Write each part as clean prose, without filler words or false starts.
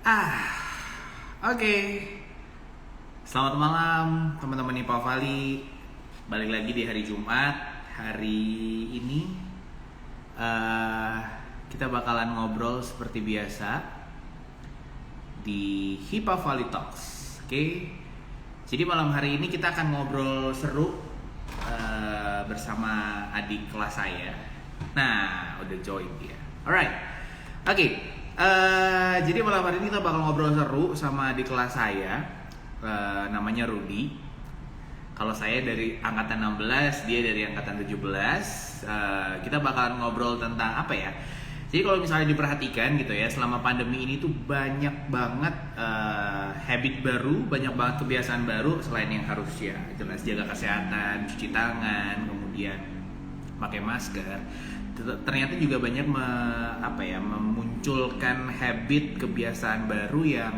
Ah, oke. Selamat malam teman-teman Nipa Vali. Balik lagi di hari Jumat. Hari ini eh kita bakalan ngobrol seperti biasa di Hipa Valley Talks. Oke. Jadi malam hari ini kita akan ngobrol seru bersama adik kelas saya. Nah, udah join dia. Alright. Oke. Jadi malam hari ini kita bakal ngobrol seru sama adik kelas saya. Namanya Rudy. Kalau saya dari angkatan 16, dia dari angkatan 17. Kita bakalan ngobrol tentang apa ya? Jadi kalau misalnya diperhatikan gitu ya, selama pandemi ini tuh banyak banget habit baru, banyak banget kebiasaan baru selain yang harus ya jelas jaga kesehatan, cuci tangan, kemudian pakai masker. Ternyata juga banyak memunculkan habit kebiasaan baru yang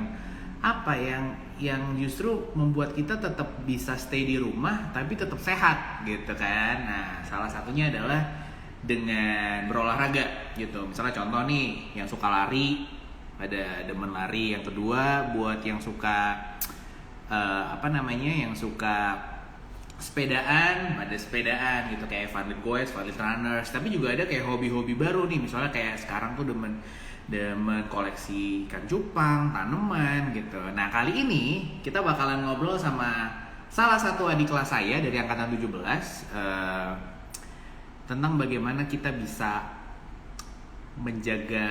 yang justru membuat kita tetap bisa stay di rumah tapi tetap sehat gitu kan. Nah, salah satunya adalah dengan berolahraga gitu. Misalnya contoh nih, yang suka lari, ada demen lari. Yang kedua, buat yang suka yang suka sepedaan, ada sepedaan gitu kayak Fadlit Goes, Fadlit Runners. Tapi juga ada kayak hobi-hobi baru nih, misalnya kayak sekarang tuh demen koleksi ikan cupang, tanaman gitu. Nah, kali ini kita bakalan ngobrol sama salah satu adik kelas saya dari angkatan 17 tentang bagaimana kita bisa menjaga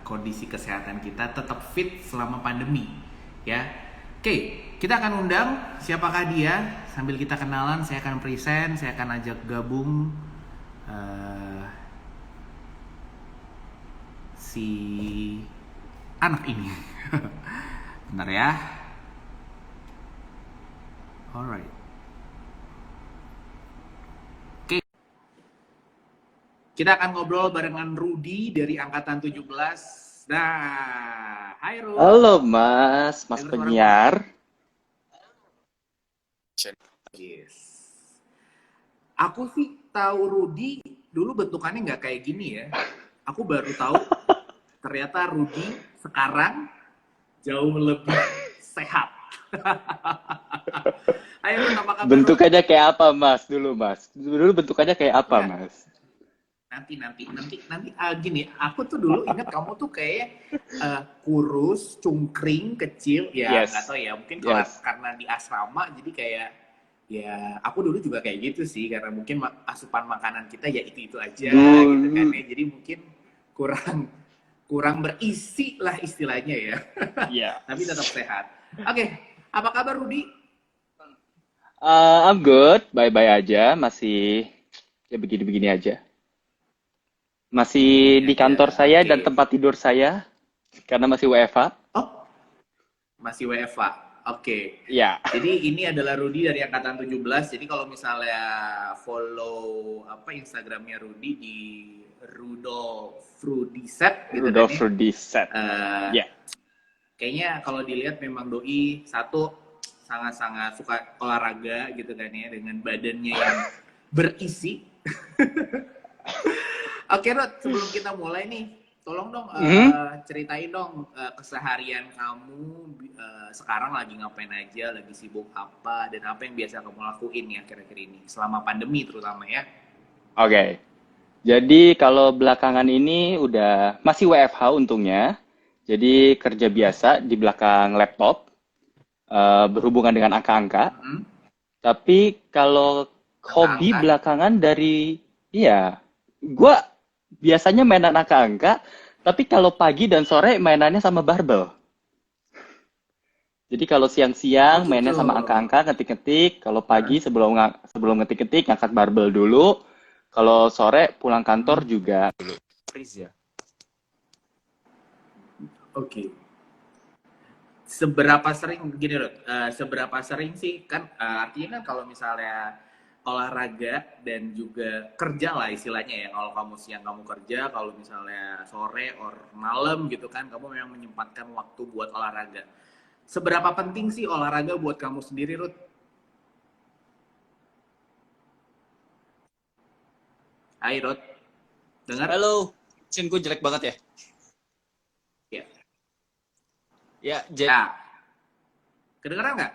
kondisi kesehatan kita tetap fit selama pandemi ya. Oke, kita akan undang siapakah dia. Sambil kita kenalan, saya akan present, saya akan ajak gabung si anak ini. Bentar ya. Alright. Oke. Kita akan ngobrol barengan Rudy dari angkatan 17. Nah, hai Rudy. Halo Mas Dengar suara penyiar. Yes. Aku sih tahu Rudy dulu bentukannya nggak kayak gini ya. Aku baru tahu ternyata Rudy sekarang jauh lebih sehat. Ayo Rud, apa kabar Rud? Bentukannya kayak apa Mas dulu Mas? Dulu bentukannya kayak apa Enggak, Mas? nanti gini. Aku tuh dulu ingat kamu tuh kayak kurus, cungkring, kecil. Ya nggak Yes, tahu ya. Mungkin kalau yes. karena di asrama jadi kayak ya aku dulu juga kayak gitu sih karena mungkin asupan makanan kita ya itu aja gitu kan Dulu, ya. Jadi mungkin kurang kurang berisi lah istilahnya ya. Tapi tetap yes. sehat. Oke, apa kabar Rudi? I'm good, bye-bye aja. Masih ya begini-begini aja. Masih Begini-begini di aja. kantor saya Oke. dan tempat tidur saya karena masih WFH. Oh, masih WFA. Oke. Ya, Jadi ini adalah Rudi dari angkatan 17. Jadi kalau misalnya follow Instagramnya Rudi di Rudolf Rudiset gitu kan Rudolf ya. Rudisset. Eh, Ya, Kayaknya kalau dilihat memang doi satu sangat-sangat suka olahraga gitu kan ya dengan badannya yang berisi. Oke Rod, sebelum kita mulai nih, tolong dong Mhm. ceritain dong keseharian kamu sekarang lagi ngapain aja, lagi sibuk apa, dan apa yang biasa kamu lakuin ya kira-kira ini selama pandemi terutama ya. Oke. Jadi kalau belakangan ini udah masih WFH untungnya. Jadi kerja biasa di belakang laptop, berhubungan dengan angka-angka. Mm-mm. Tapi kalau hobi Angka-angka. belakangan dari, iya, gue biasanya mainan angka-angka, tapi kalau pagi dan sore mainannya sama barbel. Jadi kalau Oh siang-siang gitu. mainnya sama angka-angka, ngetik-ngetik. Kalau pagi Hah? sebelum ngetik-ngetik ngangkat barbel dulu. Kalau sore pulang kantor Hmm. juga. Freeze ya. Oke. Seberapa sering gini Rod, seberapa sering sih kan artinya kan kalau misalnya olahraga dan juga kerja lah istilahnya ya, kalau kamu siang kamu kerja, kalau misalnya sore or malam gitu kan kamu memang menyempatkan waktu buat olahraga. Seberapa penting sih olahraga buat kamu sendiri Rud? Hai Rud, dengar? Halo, Cin gue jelek banget ya. Ya. Ya, Ya, kedengeran nggak?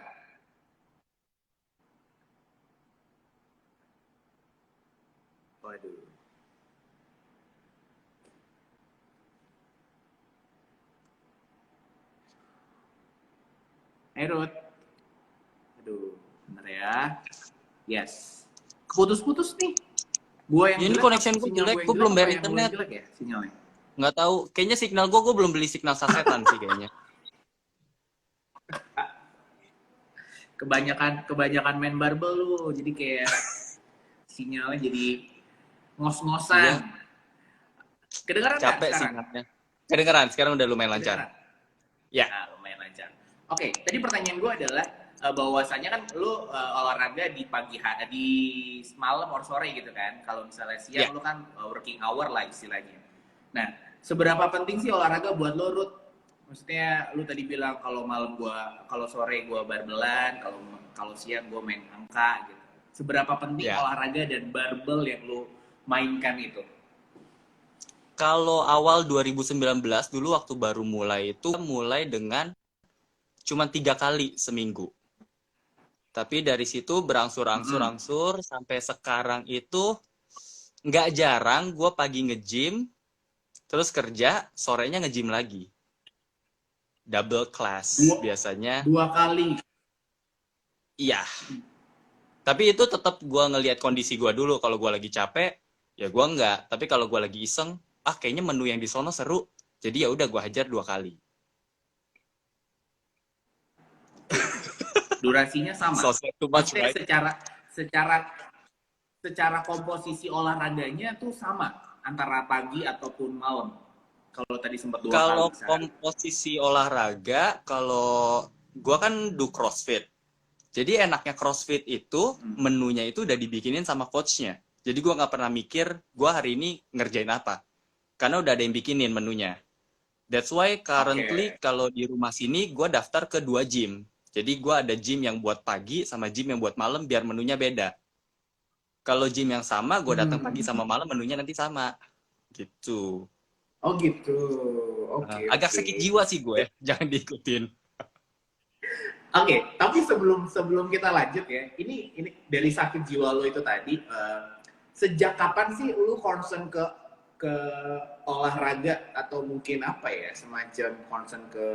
Waduh. Hey Ruth. Aduh, bener ya. Yes. Putus-putus nih. Gua yang ini jelek connection apa gue sinyal jelek, gue yang gue jelek belum apa bayar yang lu yang internet. jelek ya sinyalnya? Nggak tahu, kayaknya signal gue belum beli signal sasetan sih kayaknya. Kebanyakan main barbel lu. Jadi kayak sinyalnya jadi ngos-ngosan. Iya, Kedengeran nggak capek sekarang? sinyalnya. Kedengeran, sekarang udah lumayan lancar. Kedengeran? Ya, Nah, lumayan lancar. Oke, tadi pertanyaan gue adalah bahwasanya kan lu olahraga di di malam or sore gitu kan. Kalau misalnya ya. siang lu kan working hour lah istilahnya. Nah, seberapa penting sih olahraga buat lo, Ruth? Maksudnya lu tadi bilang kalau malam gua, kalau sore gua barbelan, kalau kalau siang gua main angka gitu. Seberapa penting Ya. olahraga dan barbel yang lu mainkan itu? Kalau awal 2019 dulu waktu baru mulai itu mulai dengan cuma 3 kali seminggu. Tapi dari situ Mm-mm. berangsur-angsur sampai sekarang itu nggak jarang gue pagi nge-gym, terus kerja, sorenya nge-gym lagi. Double class Dua, biasanya. dua kali. Iya, tapi itu tetap gue ngelihat kondisi gue dulu. Kalau gue lagi capek, ya gue nggak. Tapi kalau gue lagi iseng, kayaknya menu yang di sono seru. Jadi ya udah gue hajar 2 kali. Durasinya sama. So too much, Maksudnya right? secara komposisi olahraganya tuh sama antara pagi ataupun malam. Kalau tadi sempat 2 kali Kalau sehari. komposisi olahraga, kalau gue kan do CrossFit. Jadi enaknya CrossFit itu Hmm. menunya itu udah dibikinin sama coachnya. Jadi gue nggak pernah mikir gue hari ini ngerjain apa. Karena udah ada yang bikinin menunya. That's why currently Oke. kalau di rumah sini gue daftar ke 2 gym. Jadi gue ada gym yang buat pagi sama gym yang buat malam biar menunya beda. Kalau gym yang sama gue datang pagi Hmm. sama malam menunya nanti sama. Gitu. Oh gitu. Oke, Agak oke. sakit jiwa sih gue, jangan diikutin. Oke, tapi sebelum sebelum kita lanjut ya, ini dari sakit jiwa lo itu tadi, sejak kapan sih lu concern ke olahraga atau mungkin apa ya, semacam concern ke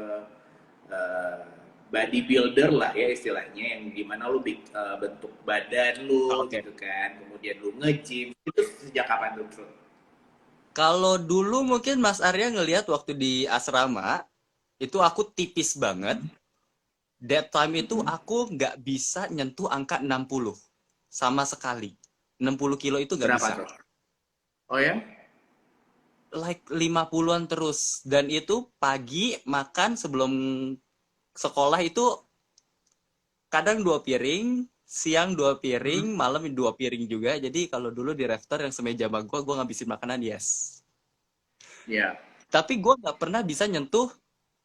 eh, bodybuilder lah ya istilahnya, yang dimana lu bentuk badan lu Oke. gitu kan, kemudian lu nge-gym, itu sejak kapan tuh bro? Kalau dulu mungkin Mas Arya ngelihat waktu di asrama, itu aku tipis banget. That time itu Mhm. aku nggak bisa nyentuh angka 60. Sama sekali. 60 kilo itu nggak Berapa bisa. tuh? Oh ya? Like 50-an terus. Dan itu pagi makan sebelum sekolah itu kadang 2 piring, siang 2 piring, Mhm. malam 2 piring juga. Jadi kalau dulu di Rafter yang semeja sama gue ngabisin makanan, yes. Ya. Tapi gue nggak pernah bisa nyentuh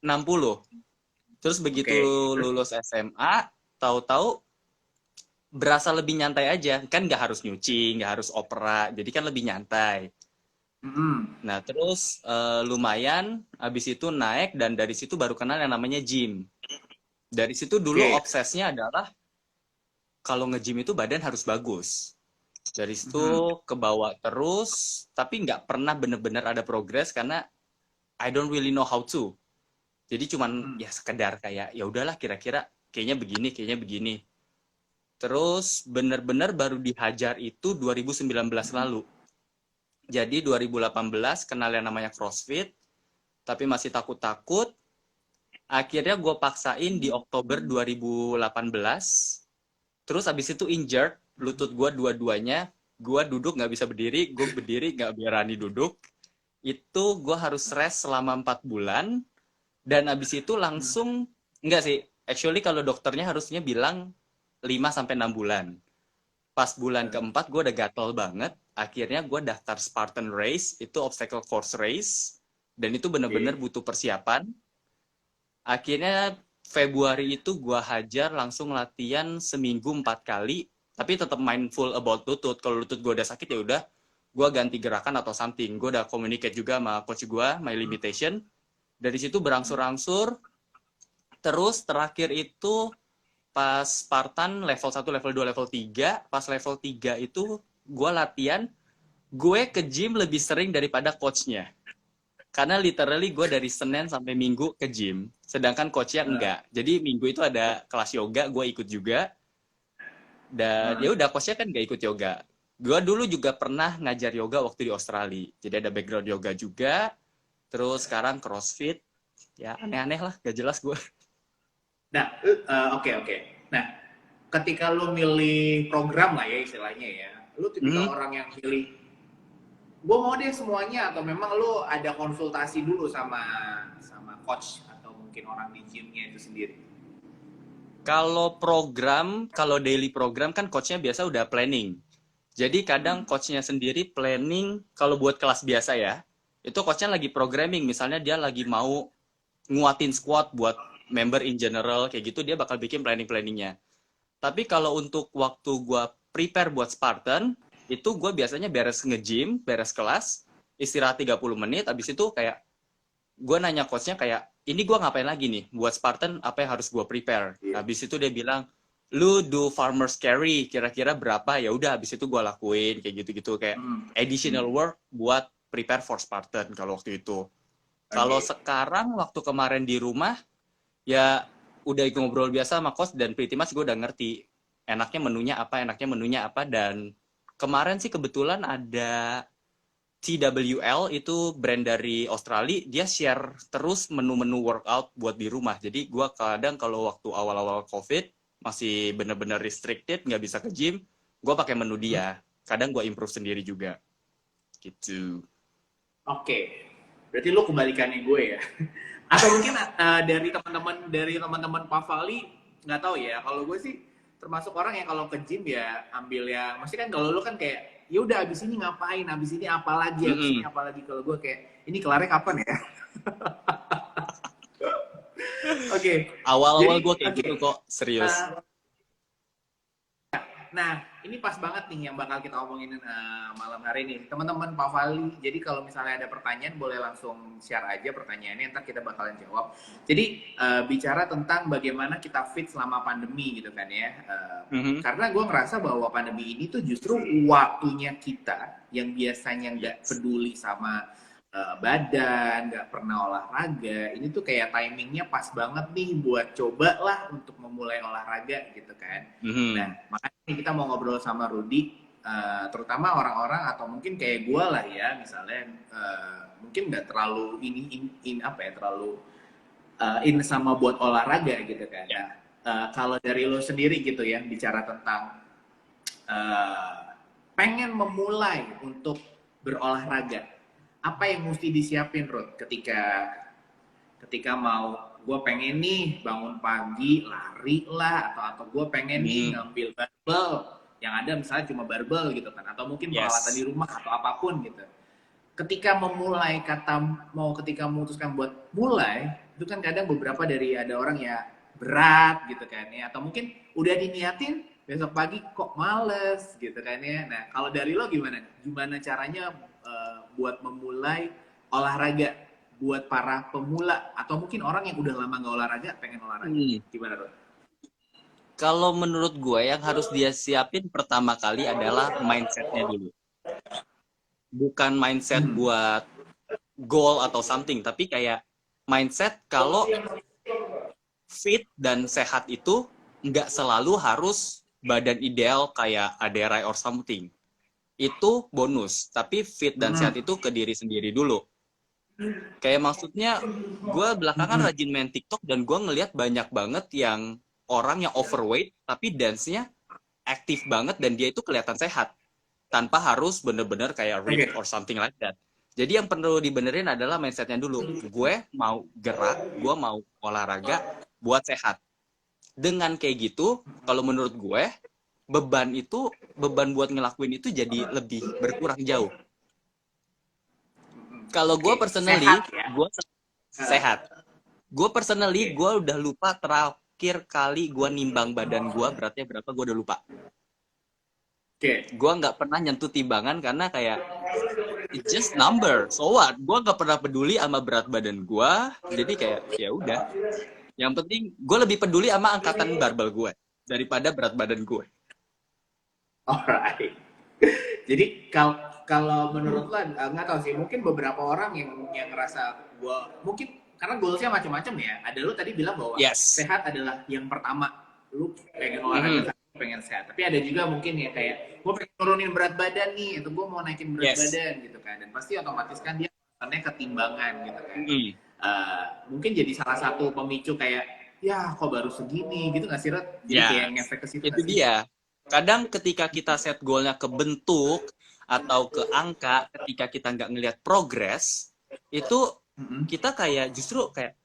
60. Terus begitu Oke. Terus? lulus SMA, tahu-tahu berasa lebih nyantai aja. Kan nggak harus nyuci, nggak harus opera, jadi kan lebih nyantai. Mhm. Nah, terus lumayan, habis itu naik, dan dari situ baru kenal yang namanya gym. Dari situ dulu Oke. obsesnya adalah, kalau nge-gym itu badan harus bagus. Dari situ Mhm. ke bawah terus, tapi nggak pernah bener-bener ada progres, karena I don't really know how to. Jadi cuman Mhm. ya sekedar kayak, ya udahlah kira-kira kayaknya begini, kayaknya begini. Terus bener-bener baru dihajar itu 2019 lalu. Jadi 2018 kenal yang namanya CrossFit, tapi masih takut-takut. Akhirnya gue paksain di Oktober 2018. Terus abis itu injured, lutut gue dua-duanya. Gue duduk nggak bisa berdiri, gue berdiri nggak berani duduk. Itu gue harus rest selama 4 bulan. Dan abis itu langsung, enggak sih, actually kalau dokternya harusnya bilang 5 sampai 6 bulan. Pas bulan keempat gue udah gatel banget. Akhirnya gue daftar Spartan Race, itu obstacle course race. Dan itu bener-bener Oke. butuh persiapan. Akhirnya Februari itu gue hajar langsung latihan seminggu 4 kali. Tapi tetap mindful about lutut. Kalau lutut gue udah sakit ya udah, gue ganti gerakan atau something. Gue udah communicate juga sama coach gue, my limitation. Dari situ berangsur-angsur, Terus terakhir itu pas Spartan level 1, level 2, level 3. Pas level 3 itu gue latihan, gue ke gym lebih sering daripada coachnya. Karena literally gue dari Senin sampai Minggu ke gym. Sedangkan coachnya enggak. Jadi Minggu itu ada kelas yoga, gue ikut juga. Dan ya udah coachnya kan nggak ikut yoga. Gue dulu juga pernah ngajar yoga waktu di Australia. Jadi ada background yoga juga. Terus sekarang CrossFit. Ya aneh-aneh lah, gak jelas gue. Nah, oke. Nah, ketika lu milih program lah ya istilahnya ya, lu tipikal orang yang pilih, gue mau deh semuanya, atau memang lu ada konsultasi dulu sama coach atau mungkin orang di gymnya itu sendiri? Kalau program, kalau daily program kan coachnya biasa udah planning. Jadi kadang coachnya sendiri planning, kalau buat kelas biasa ya, itu coachnya lagi programming. Misalnya dia lagi mau nguatin squat buat member in general, kayak gitu dia bakal bikin planning-planningnya. Tapi kalau untuk waktu gue prepare buat Spartan, itu gue biasanya beres nge-gym, beres kelas, istirahat 30 menit, abis itu kayak gue nanya coachnya kayak, ini gue ngapain lagi nih buat Spartan, apa yang harus gue prepare. Habis itu dia bilang, lu do farmer's carry kira-kira berapa, ya udah habis itu gue lakuin kayak gitu-gitu, kayak additional work buat prepare for Spartan kalau waktu itu. Kalau sekarang waktu kemarin di rumah ya udah ngobrol biasa sama coach dan pretty much gue udah ngerti enaknya menunya apa. Dan kemarin sih kebetulan ada TWL, itu brand dari Australia, dia share terus menu-menu workout buat di rumah. Jadi gue kadang kalau waktu awal-awal COVID masih bener-bener restricted, nggak bisa ke gym, gue pakai menu dia. Kadang gue improve sendiri juga. Gitu. Oke. Berarti lu kebalikannya gue ya. Atau mungkin dari teman-teman Pak Fali, nggak tahu ya. Kalau gue sih termasuk orang yang kalau ke gym ya ambil ya, maksudnya kan kalau lu kan kayak ya udah abis ini ngapain, abis ini apa lagi, abis ini apa lagi. Kalau gue kayak ini kelarnya kapan ya? Oke. Awal-awal gue kayak gitu kok, serius. Nah, ini pas banget nih yang bakal kita omongin malam hari ini. Teman-teman Pak Fali, jadi kalau misalnya ada pertanyaan boleh langsung share aja pertanyaannya, ntar kita bakalan jawab. Jadi bicara tentang bagaimana kita fit selama pandemi gitu kan ya. Karena gue ngerasa bahwa pandemi ini tuh justru waktunya kita yang biasanya nggak peduli sama badan, nggak pernah olahraga, ini tuh kayak timingnya pas banget nih buat coba lah untuk memulai olahraga gitu kan. Nah, makanya kita mau ngobrol sama Rudy, terutama orang-orang atau mungkin kayak gue lah ya, misalnya mungkin nggak terlalu terlalu in sama buat olahraga gitu kan. Nah, kalau dari lo sendiri gitu ya, bicara tentang pengen memulai untuk berolahraga, apa yang mesti disiapin, Rod, ketika mau gue pengen nih bangun pagi lari lah, atau gue pengen nih ngambil barbel yang ada misalnya cuma barbel gitu kan, atau mungkin peralatan di rumah atau apapun gitu. Ketika memulai ketika memutuskan buat mulai, itu kan kadang beberapa dari ada orang ya berat gitu kan ya, atau mungkin udah diniatin besok pagi kok males gitu kan ya. Nah, kalau dari lo gimana? Gimana caranya buat memulai olahraga buat para pemula atau mungkin orang yang udah lama nggak olahraga pengen olahraga? Gimana, Rod? Kalau menurut gue yang harus dia siapin pertama kali adalah mindsetnya dulu. Bukan mindset buat goal atau something, tapi kayak mindset kalau fit dan sehat itu nggak selalu harus badan ideal kayak Aderai or something. Itu bonus, tapi fit dan sehat itu ke diri sendiri dulu. Kayak maksudnya gue belakangan rajin main TikTok dan gue ngelihat banyak banget yang orang yang overweight tapi dance-nya aktif banget dan dia itu kelihatan sehat tanpa harus bener-bener kayak ripped or something like that. Jadi yang perlu dibenerin adalah mindsetnya dulu. Gue mau gerak, gue mau olahraga buat sehat. Dengan kayak gitu, kalau menurut gue beban buat ngelakuin itu jadi lebih berkurang jauh. Kalau gue personally, gue sehat. Gue personally, gue udah lupa terakhir kali gue nimbang badan gue beratnya berapa, gue udah lupa. Gue nggak pernah nyentuh timbangan karena kayak it's just number. So what? Gue nggak pernah peduli sama berat badan gue. Jadi kayak ya udah. Yang penting gue lebih peduli sama angkatan barbel gue daripada berat badan gue. Alright. Jadi kalau kalau menurut lo nggak tahu sih, mungkin beberapa orang yang ngerasa gua mungkin karena goalsnya macam-macam ya. Ada lu tadi bilang bahwa Yes. sehat adalah yang pertama. Lu pengen Mhm. olahraga, pengen sehat. Tapi ada juga mungkin ya kayak gua pengen nurunin berat badan nih, atau gua mau naikin berat Yes. badan gitu kan. Dan pasti otomatis kan dia alasannya ketimbangan gitu kan. Mhm. Mungkin jadi salah satu pemicu kayak ya kok baru segini gitu nggak sih Rod? Jadi Ya, kayak ngefek ke situ itu nggak sih? dia. Kadang ketika kita set goalnya ke bentuk atau ke angka, ketika kita nggak ngelihat progres, itu Mm-mm. kita kayak justru kayak,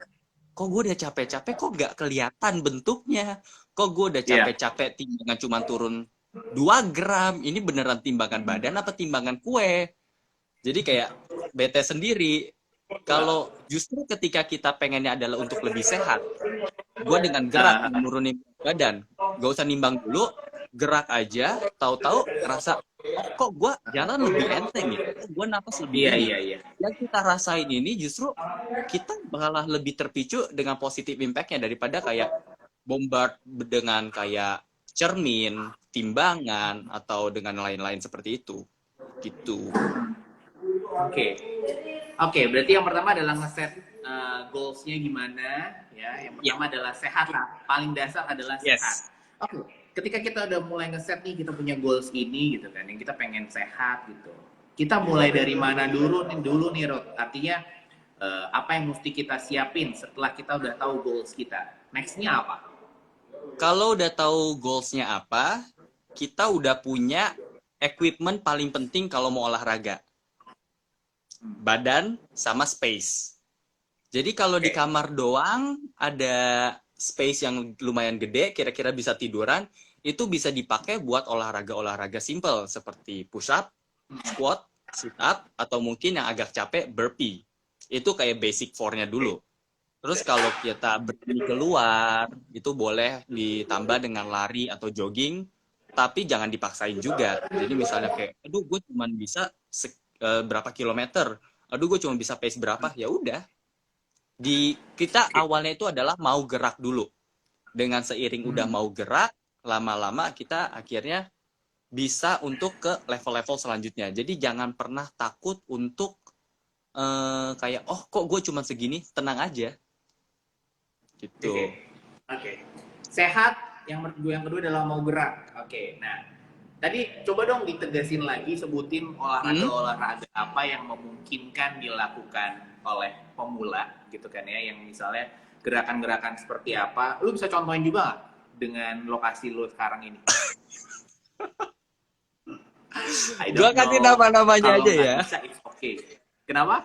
kok gue udah capek-capek, kok nggak kelihatan bentuknya? Kok gue udah Iya. capek-capek, timbangan cuma turun 2 gram, ini beneran timbangan badan apa timbangan kue? Jadi kayak bete sendiri. Kalau justru ketika kita pengennya adalah untuk lebih sehat, gue dengan gerak menurunin badan, gak usah nimbang dulu, gerak aja, tahu-tahu ngerasa, oh kok gue jalan lebih enteng ya, kok gue napas lebih Iya, ini. iya, iya. Yang kita rasain ini justru kita malah lebih terpicu dengan positif impact-nya daripada kayak bombard dengan kayak cermin, timbangan, atau dengan lain-lain seperti itu. Gitu. Oke. Oke, berarti yang pertama adalah ngeset goals-nya gimana ya. Yang Ya, pertama adalah sehat lah. Paling dasar adalah sehat. yes. Oke. Ketika kita udah mulai ngeset nih, kita punya goals ini gitu kan, yang kita pengen sehat gitu. Kita mulai dari mana dulu nih Rod. Artinya apa yang mesti kita siapin setelah kita udah tahu goals kita. Next-nya apa? Kalau udah tahu goals-nya apa, kita udah punya equipment paling penting kalau mau olahraga. Badan sama space. Jadi kalau di kamar doang ada space yang lumayan gede, kira-kira bisa tiduran, itu bisa dipakai buat olahraga-olahraga simple seperti push up, squat, sit up, atau mungkin yang agak capek burpee. Itu kayak basic 4-nya dulu. Terus kalau kita berani keluar, itu boleh ditambah dengan lari atau jogging, tapi jangan dipaksain juga. Jadi misalnya kayak, aduh gue cuma bisa berapa kilometer, aduh gue cuma bisa pace berapa, ya udah. Kita awalnya itu adalah mau gerak dulu. Dengan seiring udah mau gerak, lama-lama kita akhirnya bisa untuk ke level-level selanjutnya. Jadi jangan pernah takut untuk kayak, oh kok gue cuma segini, tenang aja. Gitu. Oke. Sehat, yang kedua adalah mau gerak. Oke. Nah, tadi coba dong ditegasin lagi, sebutin olahraga apa yang memungkinkan dilakukan oleh pemula gitu kan ya, yang misalnya gerakan-gerakan seperti apa. Lu bisa contohin juga nggak dengan lokasi lu sekarang ini? Gue kasih nama-namanya aja ya. Bisa, it's okay. Kenapa?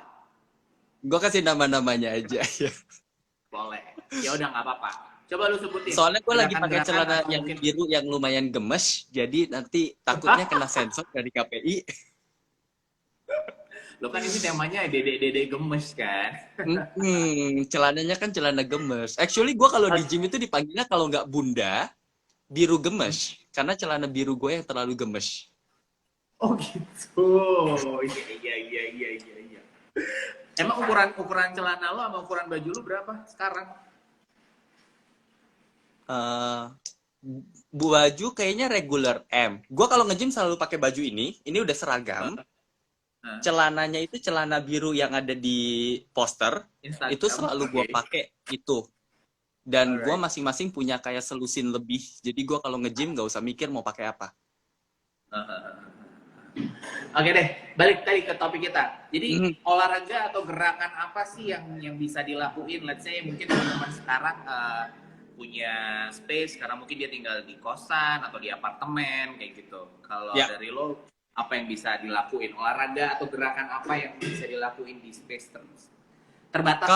Gue kasih nama-namanya aja ya. Boleh. Ya udah nggak apa-apa. Coba lu sebutin. Soalnya gue lagi pakai Gerakan-gerakan celana atau yang mungkin- biru yang lumayan gemes, jadi nanti takutnya kena sensor dari KPI. Lo kan ini temanya dede gemes kan? Celananya kan celana gemes. Actually gue kalau di gym itu dipanggilnya kalau nggak bunda, biru gemes. Karena celana biru gue yang terlalu gemes. Oh gitu. Iya. Emang ukuran celana lo sama ukuran baju lo berapa sekarang? Baju kayaknya regular M. Gue kalau nge-gym selalu pakai baju ini udah seragam. Celananya itu celana biru yang ada di poster. Instagram, itu selalu gue pakai itu. Dan gue masing-masing punya kayak selusin lebih. Jadi gue kalau nge-gym gak usah mikir mau pakai apa. Oke deh, balik tadi ke topik kita. Jadi olahraga atau gerakan apa sih yang bisa dilakuin? Let's say mungkin teman-teman sekarang punya space karena mungkin dia tinggal di kosan atau di apartemen kayak gitu. Kalau dari lo apa yang bisa dilakuin? Olahraga atau gerakan apa yang bisa dilakuin di space terbatas?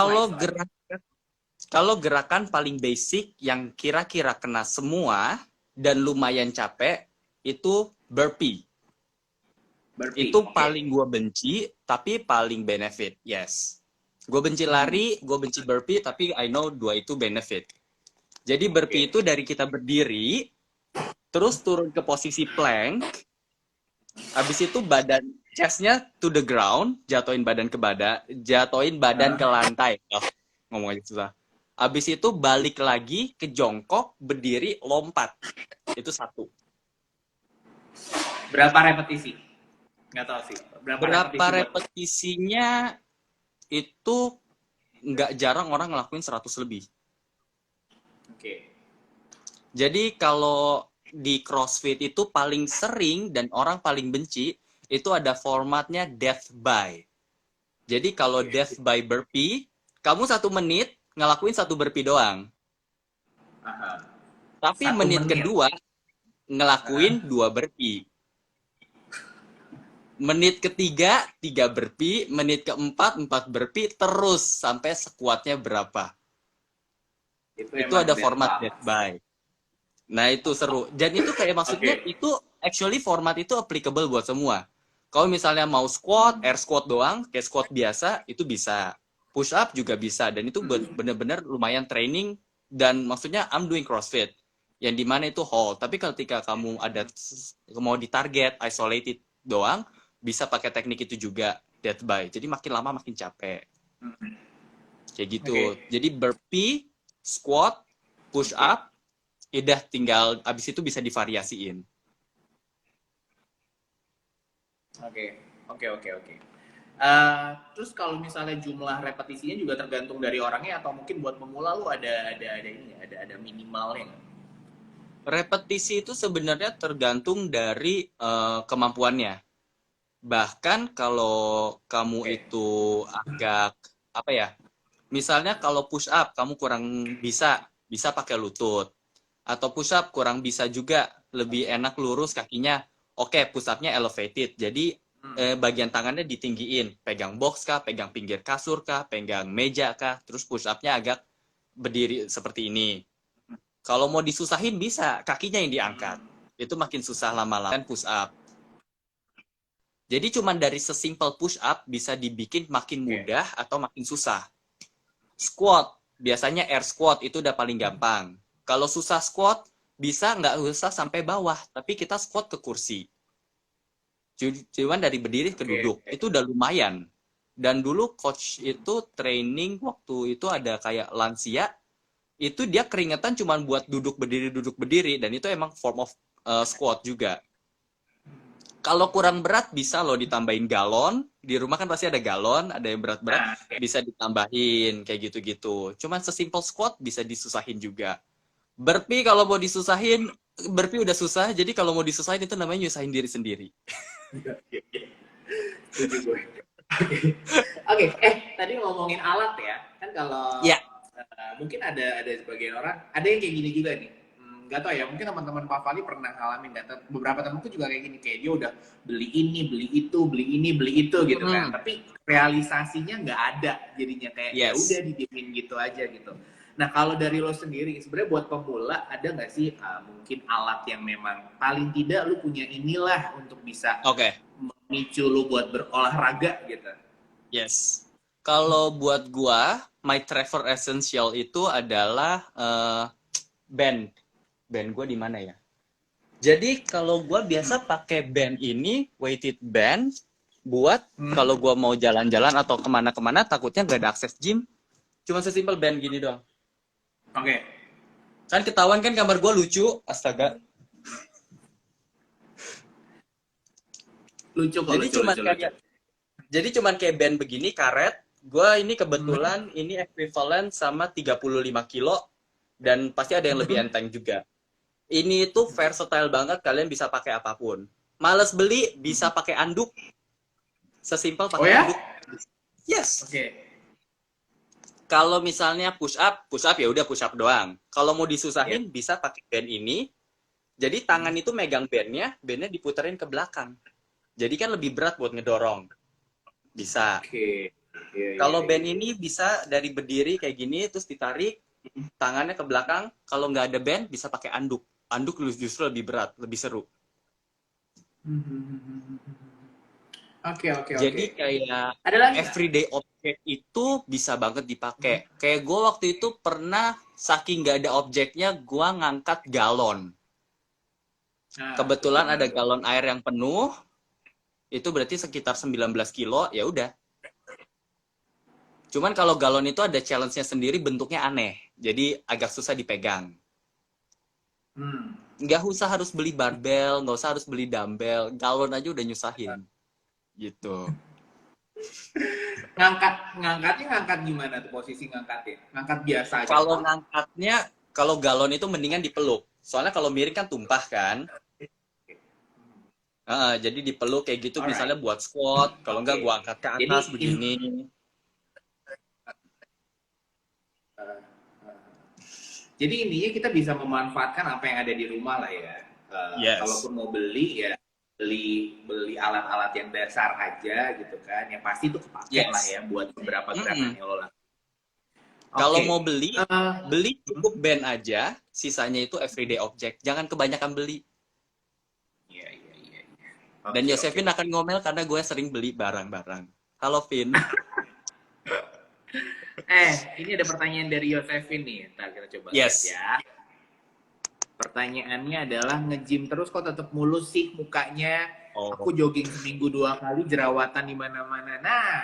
Kalau gerakan paling basic yang kira-kira kena semua dan lumayan capek itu burpee. Itu paling gue benci, tapi paling benefit. Yes. Gue benci lari, gue benci burpee, tapi I know dua itu benefit. Jadi burpee itu dari kita berdiri, terus turun ke posisi plank, habis itu badan chest-nya to the ground, jatuhin badan ke lantai. Oh, ngomongnya susah. Habis itu balik lagi ke jongkok, berdiri, lompat. Itu 1. Berapa repetisi? Nggak tahu sih. Berapa Berapa repetisi buat? repetisinya itu nggak jarang orang ngelakuin 100 lebih. Oke. Jadi kalau di CrossFit itu paling sering dan orang paling benci itu ada formatnya death by. Jadi kalau death by burpee, kamu 1 menit ngelakuin 1 burpee doang. Aha. Tapi 1 menit. kedua ngelakuin 2 burpee. Menit ketiga 3 burpee, menit keempat 4 burpee, terus sampai sekuatnya berapa. Itu emang ada death format by. death by. Nah itu seru. Dan itu kayak maksudnya Oke. itu actually format itu applicable buat semua. Kalau misalnya mau squat, air squat doang, kayak squat biasa, itu bisa. Push up juga bisa. Dan itu bener-bener lumayan training. Dan maksudnya I'm doing CrossFit. Yang dimana itu hold. Tapi ketika kamu ada mau ditarget, isolated doang, bisa pakai teknik itu juga, death by. Jadi makin lama makin capek. Kayak gitu. Oke. Jadi burpee, squat, push up, udah tinggal abis itu bisa divariasiin. Oke. Terus kalau misalnya jumlah repetisinya juga tergantung dari orangnya atau mungkin buat pemula lu ada ini ada minimalnya nggak? Repetisi itu sebenarnya tergantung dari kemampuannya. Bahkan kalau kamu itu agak apa ya? Misalnya kalau push up kamu kurang bisa pakai lutut. Atau push up kurang bisa juga, lebih enak lurus kakinya. Oke, push up-nya elevated. Jadi bagian tangannya ditinggiin, pegang box kah, pegang pinggir kasur kah, pegang meja kah, terus push up-nya agak berdiri seperti ini. Kalau mau disusahin bisa, kakinya yang diangkat. Itu makin susah lama-lama kan push up. Jadi cuman dari sesimpel push up bisa dibikin makin mudah atau makin susah. Squat, biasanya air squat itu udah paling gampang. Kalau susah squat, bisa nggak usah sampai bawah, tapi kita squat ke kursi. Cuman dari berdiri ke duduk, itu udah lumayan. Dan dulu coach itu training waktu itu ada kayak lansia, itu dia keringetan cuman buat duduk berdiri, dan itu emang form of squat juga. Kalau kurang berat bisa loh ditambahin galon. Di rumah kan pasti ada galon, ada yang berat-berat, bisa ditambahin kayak gitu-gitu. Cuman sesimpel squat bisa disusahin juga. Burpee kalau mau disusahin, burpee udah susah, jadi kalau mau disusahin itu namanya nyusahin diri sendiri. Oke. Tadi ngomongin alat ya, kan kalau Ya. mungkin ada sebagian orang, ada yang kayak gini juga nih. Nggak tahu ya, mungkin teman-teman Pak Fali pernah ngalamin data. Beberapa temanku juga kayak gini, kayak dia udah beli ini, beli itu, beli ini, beli itu gitu kan. Tapi realisasinya nggak ada, jadinya kayak ya udah didiemin gitu aja gitu. Nah kalau dari lo sendiri, sebenarnya buat pemula ada nggak sih mungkin alat yang memang paling tidak lu punya inilah untuk bisa memicu lu buat berolahraga gitu? Yes. Kalau buat gua, my Trevor Essential itu adalah band. Band gua di mana ya? Jadi kalau gua biasa pakai band ini, weighted band, buat kalau gua mau jalan-jalan atau kemana-kemana, takutnya gak ada akses gym, cuma sesimpel band gini doang. Oke. Kan ketahuan kan gambar gua lucu, astaga. Lucu kok, lucu. Jadi cuman kayak band begini, karet. Gua ini kebetulan ini equivalent sama 35 kilo, dan pasti ada yang lebih enteng juga. Ini itu versatile banget, kalian bisa pakai apapun. Males beli, bisa pakai anduk. Sesimpel pakai anduk. Yes. Oke. Kalau misalnya push up ya udah push up doang. Kalau mau disusahin bisa pakai band ini. Jadi tangan itu megang bandnya diputerin ke belakang. Jadi kan lebih berat buat ngedorong. Bisa. Kalau band ini bisa dari berdiri kayak gini terus ditarik tangannya ke belakang. Kalau nggak ada band bisa pakai anduk. Anduk justru lebih berat, lebih seru. Oke. Jadi kayak everyday object itu bisa banget dipakai. Kayak gue waktu itu pernah saking nggak ada objeknya, gue ngangkat galon. Kebetulan ada galon air yang penuh. Itu berarti sekitar 19 kilo, ya udah. Cuman kalau galon itu ada challenge-nya sendiri, bentuknya aneh. Jadi agak susah dipegang. Hmm. Nggak usah harus beli barbel, nggak usah harus beli dumbbell. Galon aja udah nyusahin. Gitu. Ngangkatnya ngangkat gimana tuh posisi ngangkatnya? Ngangkat biasa aja. Kalau ngangkatnya, kalau galon itu mendingan dipeluk. Soalnya kalau miring kan tumpah kan. Jadi dipeluk kayak gitu Alright. misalnya buat squat. Kalau nggak Oke. gua angkat ke Jadi atas begini. uh, uh, jadi intinya kita bisa memanfaatkan apa yang ada di rumah lah ya. Yes. Kalaupun mau beli ya beli alat-alat yang dasar aja gitu kan. Yang pasti itu kepake lah ya buat beberapa gerakan yang lo lakukan. Kalau Oke. mau beli, beli cukup band aja. Sisanya itu everyday object. Jangan kebanyakan beli. Iya. Dan Josephine akan ngomel karena gue sering beli barang-barang. Halo, Vin. Ini ada pertanyaan dari Josephine nih. Ntar kita coba Yes. lihat ya. Pertanyaannya adalah nge-gym terus kok tetap mulus sih mukanya. Aku jogging seminggu 2 kali, jerawatan di mana-mana. Nah,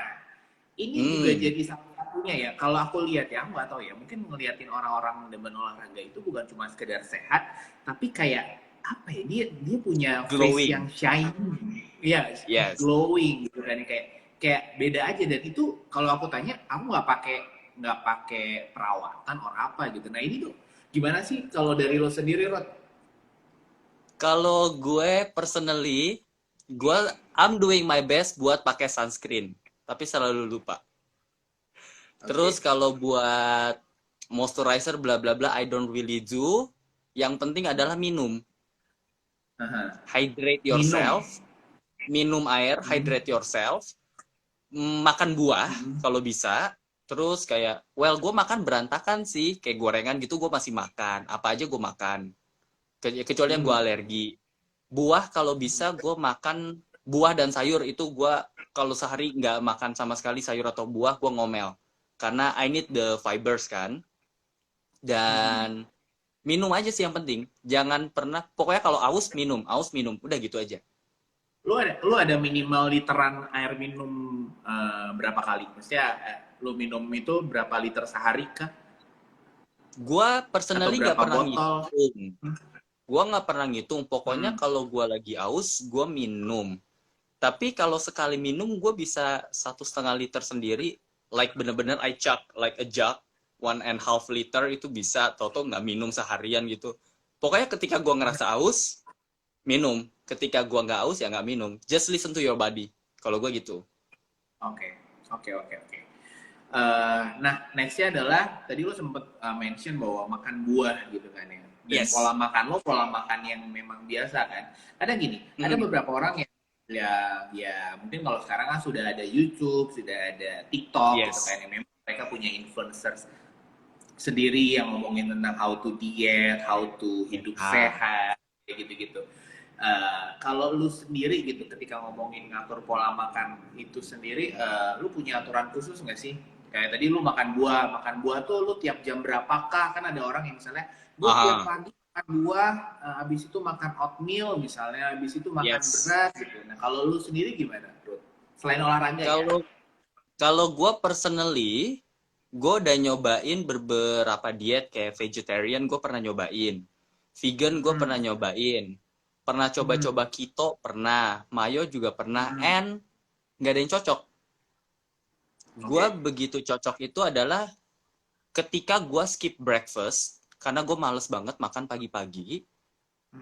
ini juga jadi salah satunya ya. Kalau aku lihat ya, aku nggak tahu ya. Mungkin ngeliatin orang-orang demen olahraga itu bukan cuma sekedar sehat, tapi kayak apa ya? Dia punya Glowing. face yang shiny, ya, Yes. glowing gitu kan. Kayak beda aja. Dan itu kalau aku tanya, aku nggak pakai perawatan or apa gitu. Nah ini tuh gimana sih kalau dari lo sendiri, Rod? Kalau gue personally, I'm doing my best buat pakai sunscreen, tapi selalu lupa. Terus kalau buat moisturizer bla bla bla, I don't really do. Yang penting adalah minum. Hydrate yourself. Minum air, hydrate yourself. Makan buah kalau bisa. Terus kayak, gue makan berantakan sih. Kayak gorengan gitu gue masih makan. Apa aja gue makan. Kecuali yang gue alergi. Buah kalau bisa gue makan buah dan sayur. Itu gue kalau sehari nggak makan sama sekali sayur atau buah, gue ngomel. Karena I need the fibers kan. Dan minum aja sih yang penting. Jangan pernah, pokoknya kalau aus minum. Udah gitu aja. Lu ada minimal literan air minum berapa kali? Maksudnya lu minum itu berapa liter sehari kah? Gua personally nggak pernah botol? ngitung. Gua nggak pernah ngitung. Pokoknya kalau gua lagi aus, gua minum. Tapi kalau sekali minum, gue bisa 1,5 liter sendiri. Like bener-bener I chug like a jug, 1.5 liter itu bisa. Toto nggak minum seharian gitu. Pokoknya ketika gua ngerasa aus, minum. Ketika gua nggak aus ya nggak minum. Just listen to your body. Kalau gue gitu. Oke. Nah, nextnya adalah tadi lo sempet mention bahwa makan buah gitu kan ya. Dan Yes. pola makan yang memang biasa kan. Ada gini, ada beberapa orang yang ya mungkin kalau sekarang kan sudah ada YouTube, sudah ada TikTok gitu kan, yang memang mereka punya influencers sendiri yang ngomongin tentang how to diet, how to hidup sehat, kayak gitu-gitu. Kalau lu sendiri gitu ketika ngomongin ngatur pola makan itu sendiri, lu punya aturan khusus nggak sih? Kayak tadi lu makan buah tuh lu tiap jam berapakah? Kan ada orang yang misalnya gue tiap pagi makan buah, habis itu makan oatmeal misalnya, habis itu makan beras gitu. Nah kalau lu sendiri gimana, Ruth? Selain olahraga Kalau gue personally, gue udah nyobain beberapa diet kayak vegetarian, gue pernah nyobain. Vegan gue pernah nyobain. Pernah coba-coba keto, pernah. Mayo juga pernah. And nggak ada yang cocok. Gue begitu cocok itu adalah ketika gue skip breakfast, karena gue males banget makan pagi-pagi.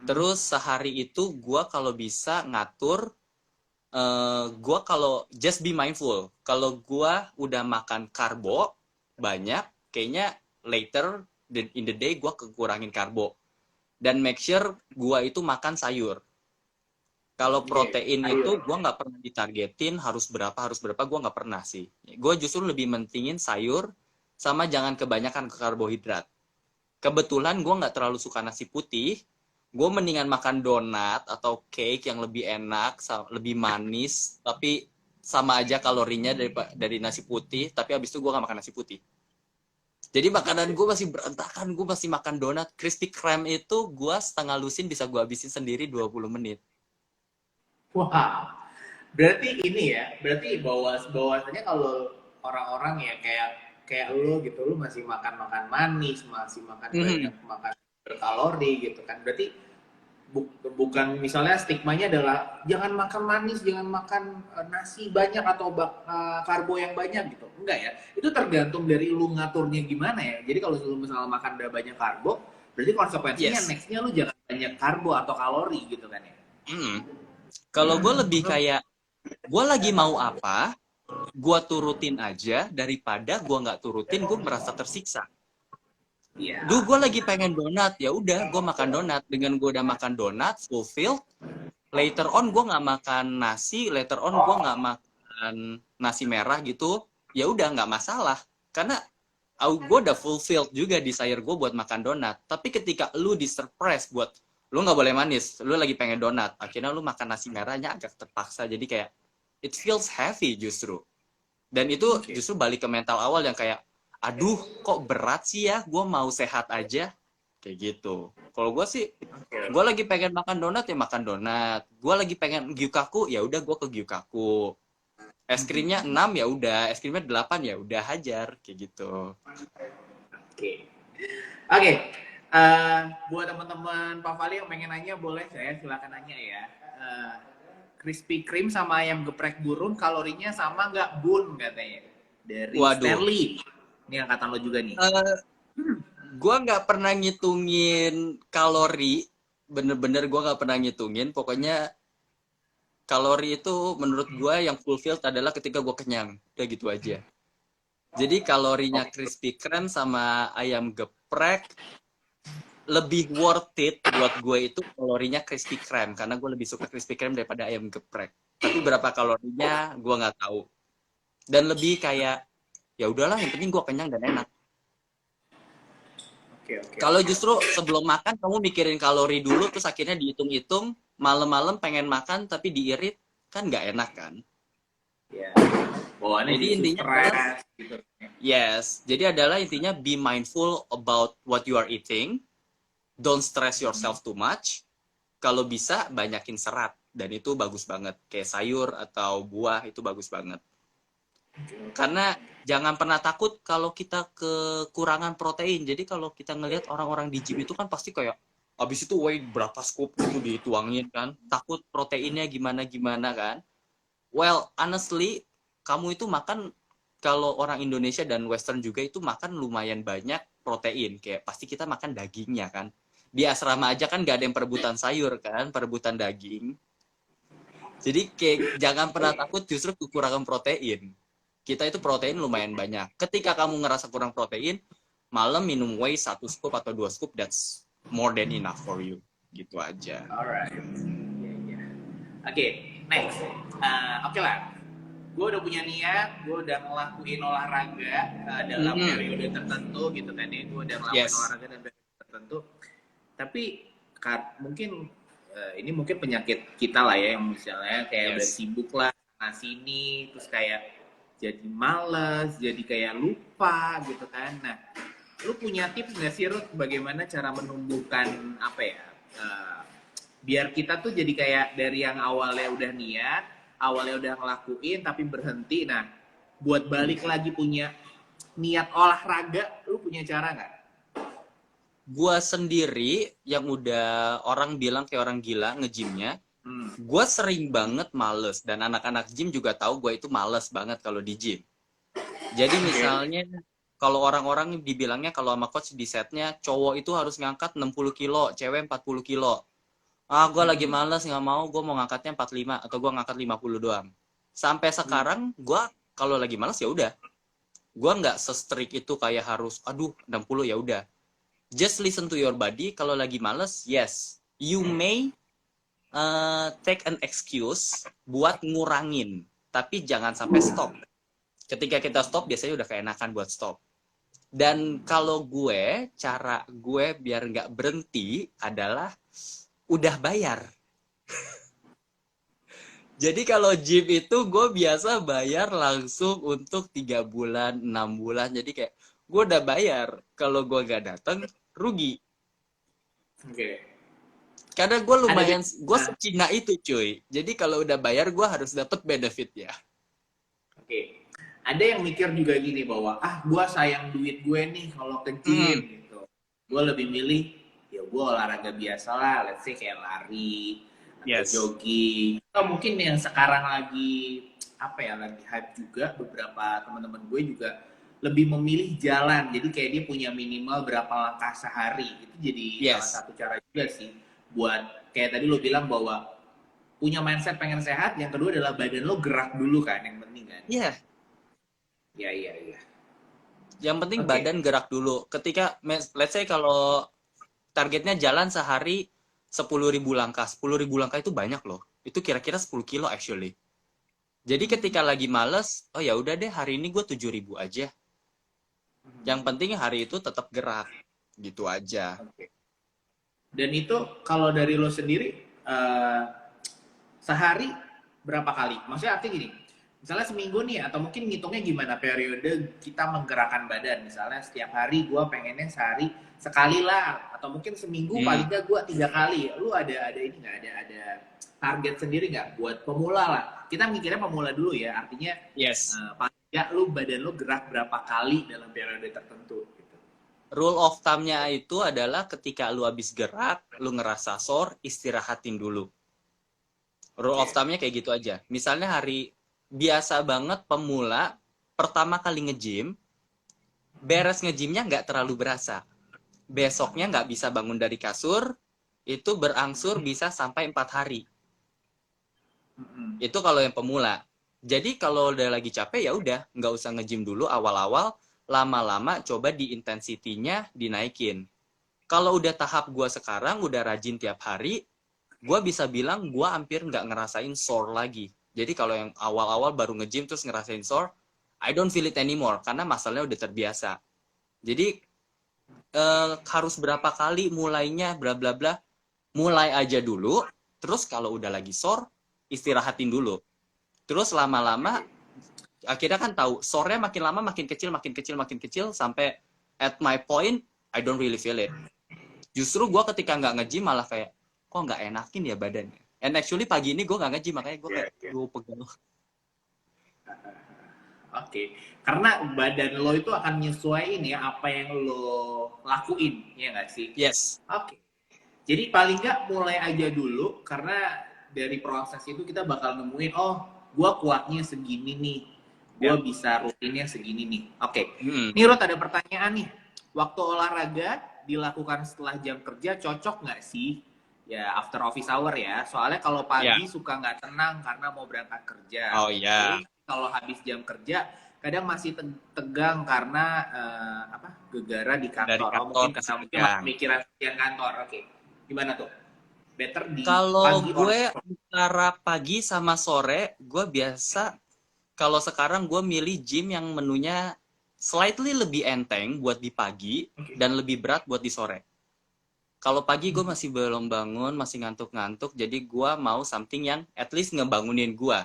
Terus sehari itu gue kalau bisa ngatur, gue kalau just be mindful. Kalau gue udah makan karbo banyak, kayaknya later in the day gue kekurangin karbo. Dan make sure gue itu makan sayur. Kalau protein itu gue nggak pernah ditargetin harus berapa, gue nggak pernah sih. Gue justru lebih mentingin sayur sama jangan kebanyakan karbohidrat. Kebetulan gue nggak terlalu suka nasi putih, gue mendingan makan donat atau cake yang lebih enak, lebih manis, tapi sama aja kalorinya dari nasi putih, tapi abis itu gue nggak makan nasi putih. Jadi makanan gue masih berantakan, gue masih makan donat. Krispy Kreme itu gue setengah lusin bisa gue habisin sendiri 20 menit. Wah, berarti ini ya, berarti bahwasanya kalau orang-orang ya kayak kayak lu gitu, lu masih makan manis, masih makan banyak Mhm. makan berkalori gitu kan. Berarti bukan misalnya stigmanya adalah jangan makan manis, jangan makan nasi banyak atau karbo yang banyak gitu. Enggak ya. Itu tergantung dari lu ngaturnya gimana ya. Jadi kalau lu misalnya makan udah banyak karbo, berarti konsekuensinya Yes. nextnya lu jangan banyak karbo atau kalori gitu kan ya. Mhm. Kalau gue lebih kayak, gue lagi mau apa, gue turutin aja daripada gue nggak turutin, gue merasa tersiksa. Duh, Iya. gue lagi pengen donat, ya udah gue makan donat. Dengan gue udah makan donat, fulfill. Later on gue nggak makan nasi, later on gue nggak makan nasi merah gitu. Ya udah nggak masalah, karena gue udah fulfilled juga desire gue buat makan donat. Tapi ketika lu di surprise buat lu nggak boleh manis, lu lagi pengen donat, akhirnya lu makan nasi merahnya agak terpaksa. Jadi kayak it feels heavy justru. Dan itu Oke. justru balik ke mental awal yang kayak, aduh kok berat sih ya, gue mau sehat aja. Kayak gitu. Kalau gue sih, gue lagi pengen makan donat ya makan donat. Gue lagi pengen gyukaku, ya udah gue ke gyukaku. Es krimnya 6 ya udah, es krimnya 8 ya udah hajar kayak gitu. Oke. Oke. Buat teman-teman Pak Fali yang pengen nanya boleh saya silakan nanya ya. Eh, Krispy Kreme sama ayam geprek burung kalorinya sama nggak bun katanya dari Waduh, Stanley. Ini angkatan lo juga nih. gue nggak pernah ngitungin kalori, bener-bener gue nggak pernah ngitungin. Pokoknya kalori itu menurut gue yang fulfilled adalah ketika gue kenyang, udah gitu aja. Jadi kalorinya Krispy Kreme sama ayam geprek lebih worth it buat gue itu kalorinya Krispy Kreme karena gue lebih suka Krispy Kreme daripada ayam geprek. Tapi berapa kalorinya gue nggak tahu. Dan lebih kayak ya udahlah yang penting gue kenyang dan enak. Oke, oke, Kalau oke. justru sebelum makan kamu mikirin kalori dulu terus akhirnya dihitung-hitung malam-malam pengen makan tapi diirit kan nggak enak kan. Ya. Bawaannya Jadi jadi intinya adalah stres gitu. yes. Jadi adalah intinya be mindful about what you are eating. Don't stress yourself too much. Kalau bisa banyakin serat dan itu bagus banget. Kayak sayur atau buah itu bagus banget. Karena jangan pernah takut kalau kita kekurangan protein. Jadi kalau kita ngelihat orang-orang di gym itu kan pasti kayak habis itu weigh berapa scoop gitu dituangin kan. Takut proteinnya gimana-gimana kan. Well, honestly, kamu itu makan kalau orang Indonesia dan Western juga itu makan lumayan banyak protein. Kayak pasti kita makan dagingnya kan. Di asrama aja kan gak ada yang perebutan sayur kan, perebutan daging. Jadi kayak jangan pernah takut justru kekurangan protein. Kita itu protein lumayan banyak. Ketika kamu ngerasa kurang protein, malam minum whey 1 scoop atau 2 scoop, that's more than enough for you. Gitu aja. Alright. Iya, iya. Oke, next. Oke lah. Gue udah punya niat, gue udah ngelakuin olahraga dalam periode tertentu gitu kan ya. Gue udah ngelakuin Yes. olahraga dalam periode tertentu. Tapi mungkin ini mungkin penyakit kita lah ya, yang misalnya kayak udah Yes. sibuk lah sana sini, terus kayak jadi males, jadi kayak lupa gitu kan. Nah, lu punya tips nggak sih Ruth bagaimana cara menumbuhkan apa ya? Biar kita tuh jadi kayak dari yang awalnya udah niat, awalnya udah ngelakuin tapi berhenti. Nah, buat balik lagi punya niat olahraga, lu punya cara nggak? Gua sendiri yang udah orang bilang kayak orang gila nge-gymnya, Hmm. gue sering banget males. Dan anak-anak gym juga tahu gue itu males banget kalau di gym. Jadi misalnya kalau orang-orang dibilangnya kalau sama coach di setnya cowok itu harus ngangkat 60 kilo, cewek 40 kilo. Ah, gue lagi males, nggak mau, gue mau ngangkatnya 45 atau gue ngangkat 50 doang. Sampai sekarang gue kalau lagi males ya udah. Gue nggak se-strict itu kayak harus, aduh 60 ya udah. Just listen to your body. Kalau lagi males, yes, you may take an excuse buat ngurangin, tapi jangan sampai stop. Ketika kita stop, biasanya udah keenakan buat stop. Dan kalau gue, cara gue biar nggak berhenti adalah udah bayar. Jadi kalau gym itu gue biasa bayar langsung untuk 3 bulan, 6 bulan. Jadi kayak gue udah bayar. Kalau gue nggak datang, rugi. Oke. Karena gue lumayan, Ada gue secina itu cuy. Jadi kalau udah bayar, gue harus dapet benefit ya. Oke. ada yang mikir juga gini bahwa gue sayang duit gue nih kalau ke gym Hmm, gitu. Gue lebih milih ya gue olahraga biasa lah, let's say kayak lari atau yes. jogging. Atau mungkin yang sekarang lagi apa ya lagi hype juga beberapa teman-teman gue juga lebih memilih jalan. Jadi kayak dia punya minimal berapa langkah sehari. Itu jadi salah Yes. satu cara juga sih buat kayak tadi lo bilang bahwa punya mindset pengen sehat. Yang kedua adalah badan lo gerak dulu kan yang penting kan. Iya, Ya, iya, iya. yang penting Oke. badan gerak dulu. Ketika, let's say kalau targetnya jalan sehari 10.000 langkah. 10.000 langkah itu banyak loh. Itu kira-kira 10 kilo actually. Jadi ketika lagi males, oh ya udah deh hari ini gue 7.000 aja. Yang penting hari itu tetap gerak. Gitu aja. Oke. Dan itu kalau dari lo sendiri eh, sehari berapa kali? Maksudnya artinya gini, misalnya seminggu nih atau mungkin ngitungnya gimana periode kita menggerakkan badan. Misalnya setiap hari gue pengennya sehari sekali lah atau mungkin seminggu Hmm, paling nggak gue 3 kali. Lu ada ini nggak ada target sendiri nggak buat pemula lah? Kita mikirnya pemula dulu ya. Artinya yes. paling nggak lu badan lu gerak berapa kali dalam periode tertentu. Gitu. Rule of thumb-nya itu adalah ketika lu habis gerak, lu ngerasa sore, istirahatin dulu. Rule of Oke. thumb-nya kayak gitu aja. Misalnya hari biasa banget pemula, pertama kali nge-gym, beres nge-gymnya nggak terlalu berasa. Besoknya nggak bisa bangun dari kasur, itu berangsur bisa sampai 4 hari. Mm-mm. Itu kalau yang pemula. Jadi kalau udah lagi capek ya udah, nggak usah nge-gym dulu awal-awal, lama-lama coba di intensity-nya dinaikin. Kalau udah tahap gue sekarang, udah rajin tiap hari, gue bisa bilang gue hampir nggak ngerasain sore lagi. Jadi kalau yang awal-awal baru nge-gym terus ngerasain sore, I don't feel it anymore, karena masalahnya udah terbiasa. Jadi harus berapa kali mulainya, bla bla bla. Mulai aja dulu, terus kalau udah lagi sore, istirahatin dulu. Terus lama-lama, akhirnya kan tahu, sore makin lama makin kecil, makin kecil, makin kecil, sampai at my point, I don't really feel it. Justru gue ketika nggak nge-gym malah kayak, kok nggak enakin ya badannya. And actually pagi ini gue nggak nge-gym, makanya gue Yeah, kayak, yeah. gue pegal. Oke, karena badan lo itu akan nyesuaiin ya apa yang lo lakuin, ya nggak sih? Yes, Oke, jadi paling nggak mulai aja dulu karena dari proses itu kita bakal nemuin, oh, gua kuatnya segini nih, gua ya. bisa rutinnya segini nih. Oke, Hmm. nih Rod ada pertanyaan nih, waktu olahraga dilakukan setelah jam kerja cocok nggak sih? Ya after office hour ya, soalnya kalau Ya, pagi suka nggak tenang karena mau berangkat kerja. oh Oke, ya, kalau habis jam kerja kadang masih tegang karena apa gegara di dari kantor. Oh kantor mungkin ke karena mungkin masih sidang. mikiran kerjaan kantor. Oke, gimana tuh? Better di Kalau pagi or gue antara pagi sama sore, gue biasa, kalau sekarang gue milih gym yang menunya slightly lebih enteng buat di pagi, oke. dan lebih berat buat di sore. Kalau pagi gue masih belum bangun, masih ngantuk-ngantuk, jadi gue mau something yang at least ngebangunin gue.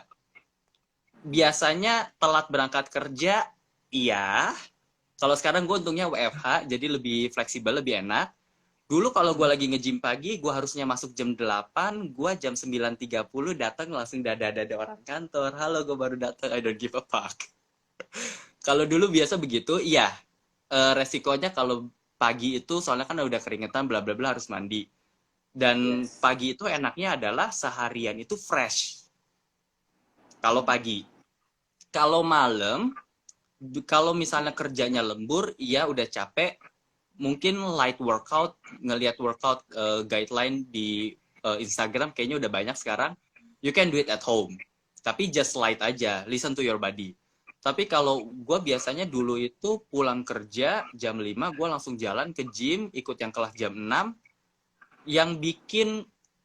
Biasanya telat berangkat kerja, iya. Kalau sekarang gue untungnya WFH, jadi lebih fleksibel, lebih enak. Dulu kalau gue lagi nge-gym pagi, gue harusnya masuk jam 8, gue jam 9.30 datang langsung dada-dada orang kantor. Halo, gue baru datang, I don't give a fuck. Kalau dulu biasa begitu, iya. Resikonya kalau pagi itu soalnya kan udah keringetan, bla bla bla harus mandi. Dan Yes. pagi itu enaknya adalah seharian itu fresh. Kalau pagi. Kalau malam, kalau misalnya kerjanya lembur, iya udah capek, mungkin light workout, ngelihat workout guideline di Instagram kayaknya udah banyak sekarang. You can do it at home. Tapi just light aja, listen to your body. Tapi kalau gue biasanya dulu itu pulang kerja jam 5, gue langsung jalan ke gym, ikut yang kelas jam 6. Yang bikin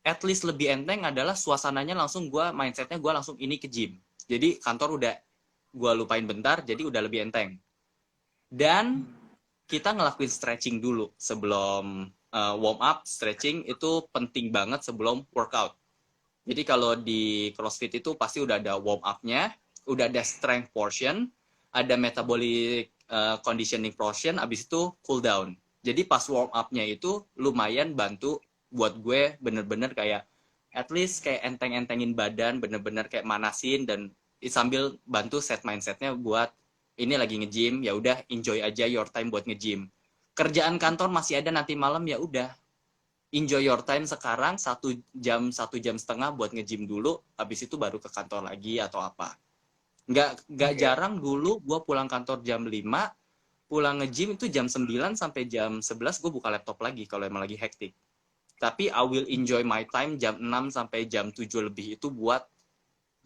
at least lebih enteng adalah suasananya langsung mindsetnya gue langsung ini ke gym. Jadi kantor udah gue lupain bentar, jadi udah lebih enteng. Dan kita ngelakuin stretching dulu sebelum warm up. Stretching itu penting banget sebelum workout. Jadi kalau di CrossFit itu pasti udah ada warm up-nya, udah ada strength portion, ada metabolic conditioning portion, abis itu cool down. Jadi pas warm up-nya itu lumayan bantu buat gue bener-bener kayak at least kayak enteng-entengin badan, bener-bener kayak manasin, dan sambil bantu set mindset-nya buat ini lagi nge-gym, ya udah enjoy aja your time buat nge-gym. Kerjaan kantor masih ada nanti malam, ya udah enjoy your time sekarang 1 jam 1 jam setengah buat nge-gym dulu, habis itu baru ke kantor lagi atau apa. Nggak Oke. jarang dulu gue pulang kantor jam 5, pulang nge-gym itu jam 9 sampai jam 11 gue buka laptop lagi kalau emang lagi hektik. Tapi I will enjoy my time jam 6 sampai jam 7 lebih itu buat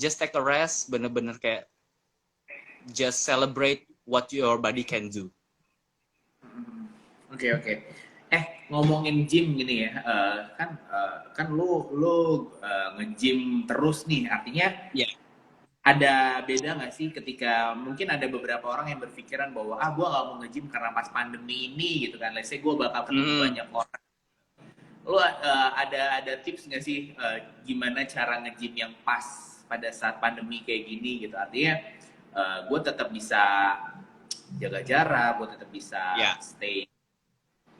just take a rest, bener-bener kayak just celebrate what your body can do. Oke, oke. Ngomongin gym gini ya, kan lu nge-gym terus nih, artinya Ya. ada beda nggak sih ketika mungkin ada beberapa orang yang berpikiran bahwa gue nggak mau nge-gym karena pas pandemi ini gitu kan, let's say gue bakal ketemu banyak orang. Lu ada tips nggak sih gimana cara nge-gym yang pas pada saat pandemi kayak gini gitu, artinya gue tetap bisa jaga jarak, gue tetap bisa Ya. stay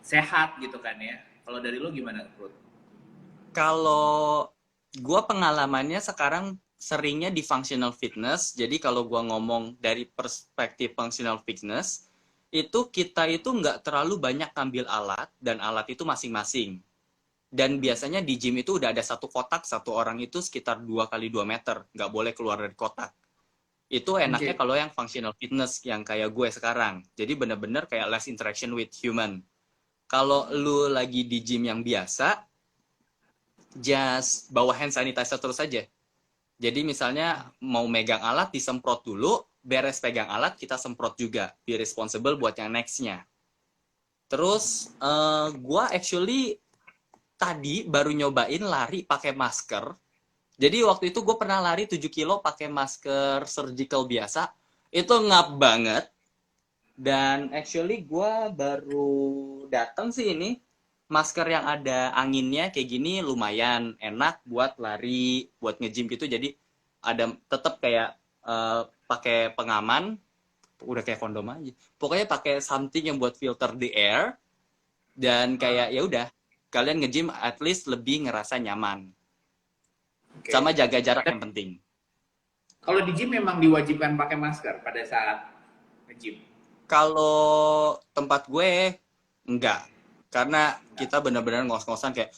sehat gitu kan ya. Kalau dari lu gimana, Ruth? Kalau gue pengalamannya sekarang seringnya di functional fitness. Jadi kalau gue ngomong dari perspektif functional fitness, itu kita itu nggak terlalu banyak ambil alat, dan alat itu masing-masing. Dan biasanya di gym itu udah ada satu kotak, satu orang itu sekitar 2 kali 2 meter. Nggak boleh keluar dari kotak. Itu enaknya kalau yang functional fitness, yang kayak gue sekarang. Jadi bener-bener kayak less interaction with human. Kalau lu lagi di gym yang biasa, just bawa hand sanitizer terus aja. Jadi misalnya mau megang alat, disemprot dulu, beres pegang alat, kita semprot juga. Be responsible buat yang next-nya. Terus, gue actually tadi baru nyobain lari pakai masker. Jadi waktu itu gue pernah lari 7 kilo pakai masker surgical biasa. Itu ngap banget. Dan actually gue baru datang sih ini. Masker yang ada anginnya kayak gini lumayan enak buat lari, buat nge-gym gitu. Jadi ada tetap kayak pakai pengaman, udah kayak kondom aja. Pokoknya pakai something yang buat filter the air, dan kayak ya udah kalian nge-gym at least lebih ngerasa nyaman. Okay. Sama jaga jarak yang penting. Kalau di gym memang diwajibkan pakai masker pada saat nge-gym? Kalau tempat gue enggak. Karena kita benar-benar ngos-ngosan kayak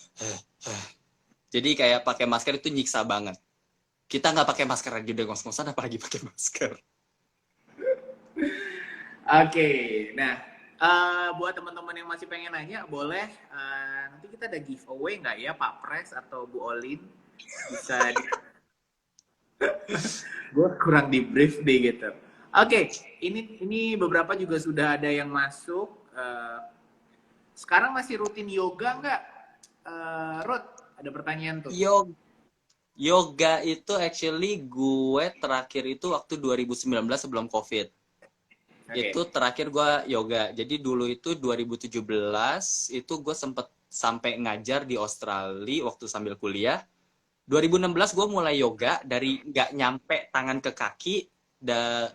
jadi kayak pakai masker itu nyiksa banget. Kita nggak pakai masker aja udah ngos-ngosan, apalagi pakai masker. Oke, nah buat teman-teman yang masih pengen nanya, boleh nanti kita ada giveaway nggak ya, Pak Pres atau Bu Olin? Bisa gue kurang di brief deh gitu. Oke, ini beberapa juga sudah ada yang masuk. Sekarang masih rutin yoga nggak, Ruth? Ada pertanyaan tuh. Yoga itu actually gue terakhir itu waktu 2019 sebelum COVID. Okay. Itu terakhir gue yoga. Jadi dulu itu 2017 itu gue sempet sampai ngajar di Australia waktu sambil kuliah. 2016 gue mulai yoga dari nggak nyampe tangan ke kaki,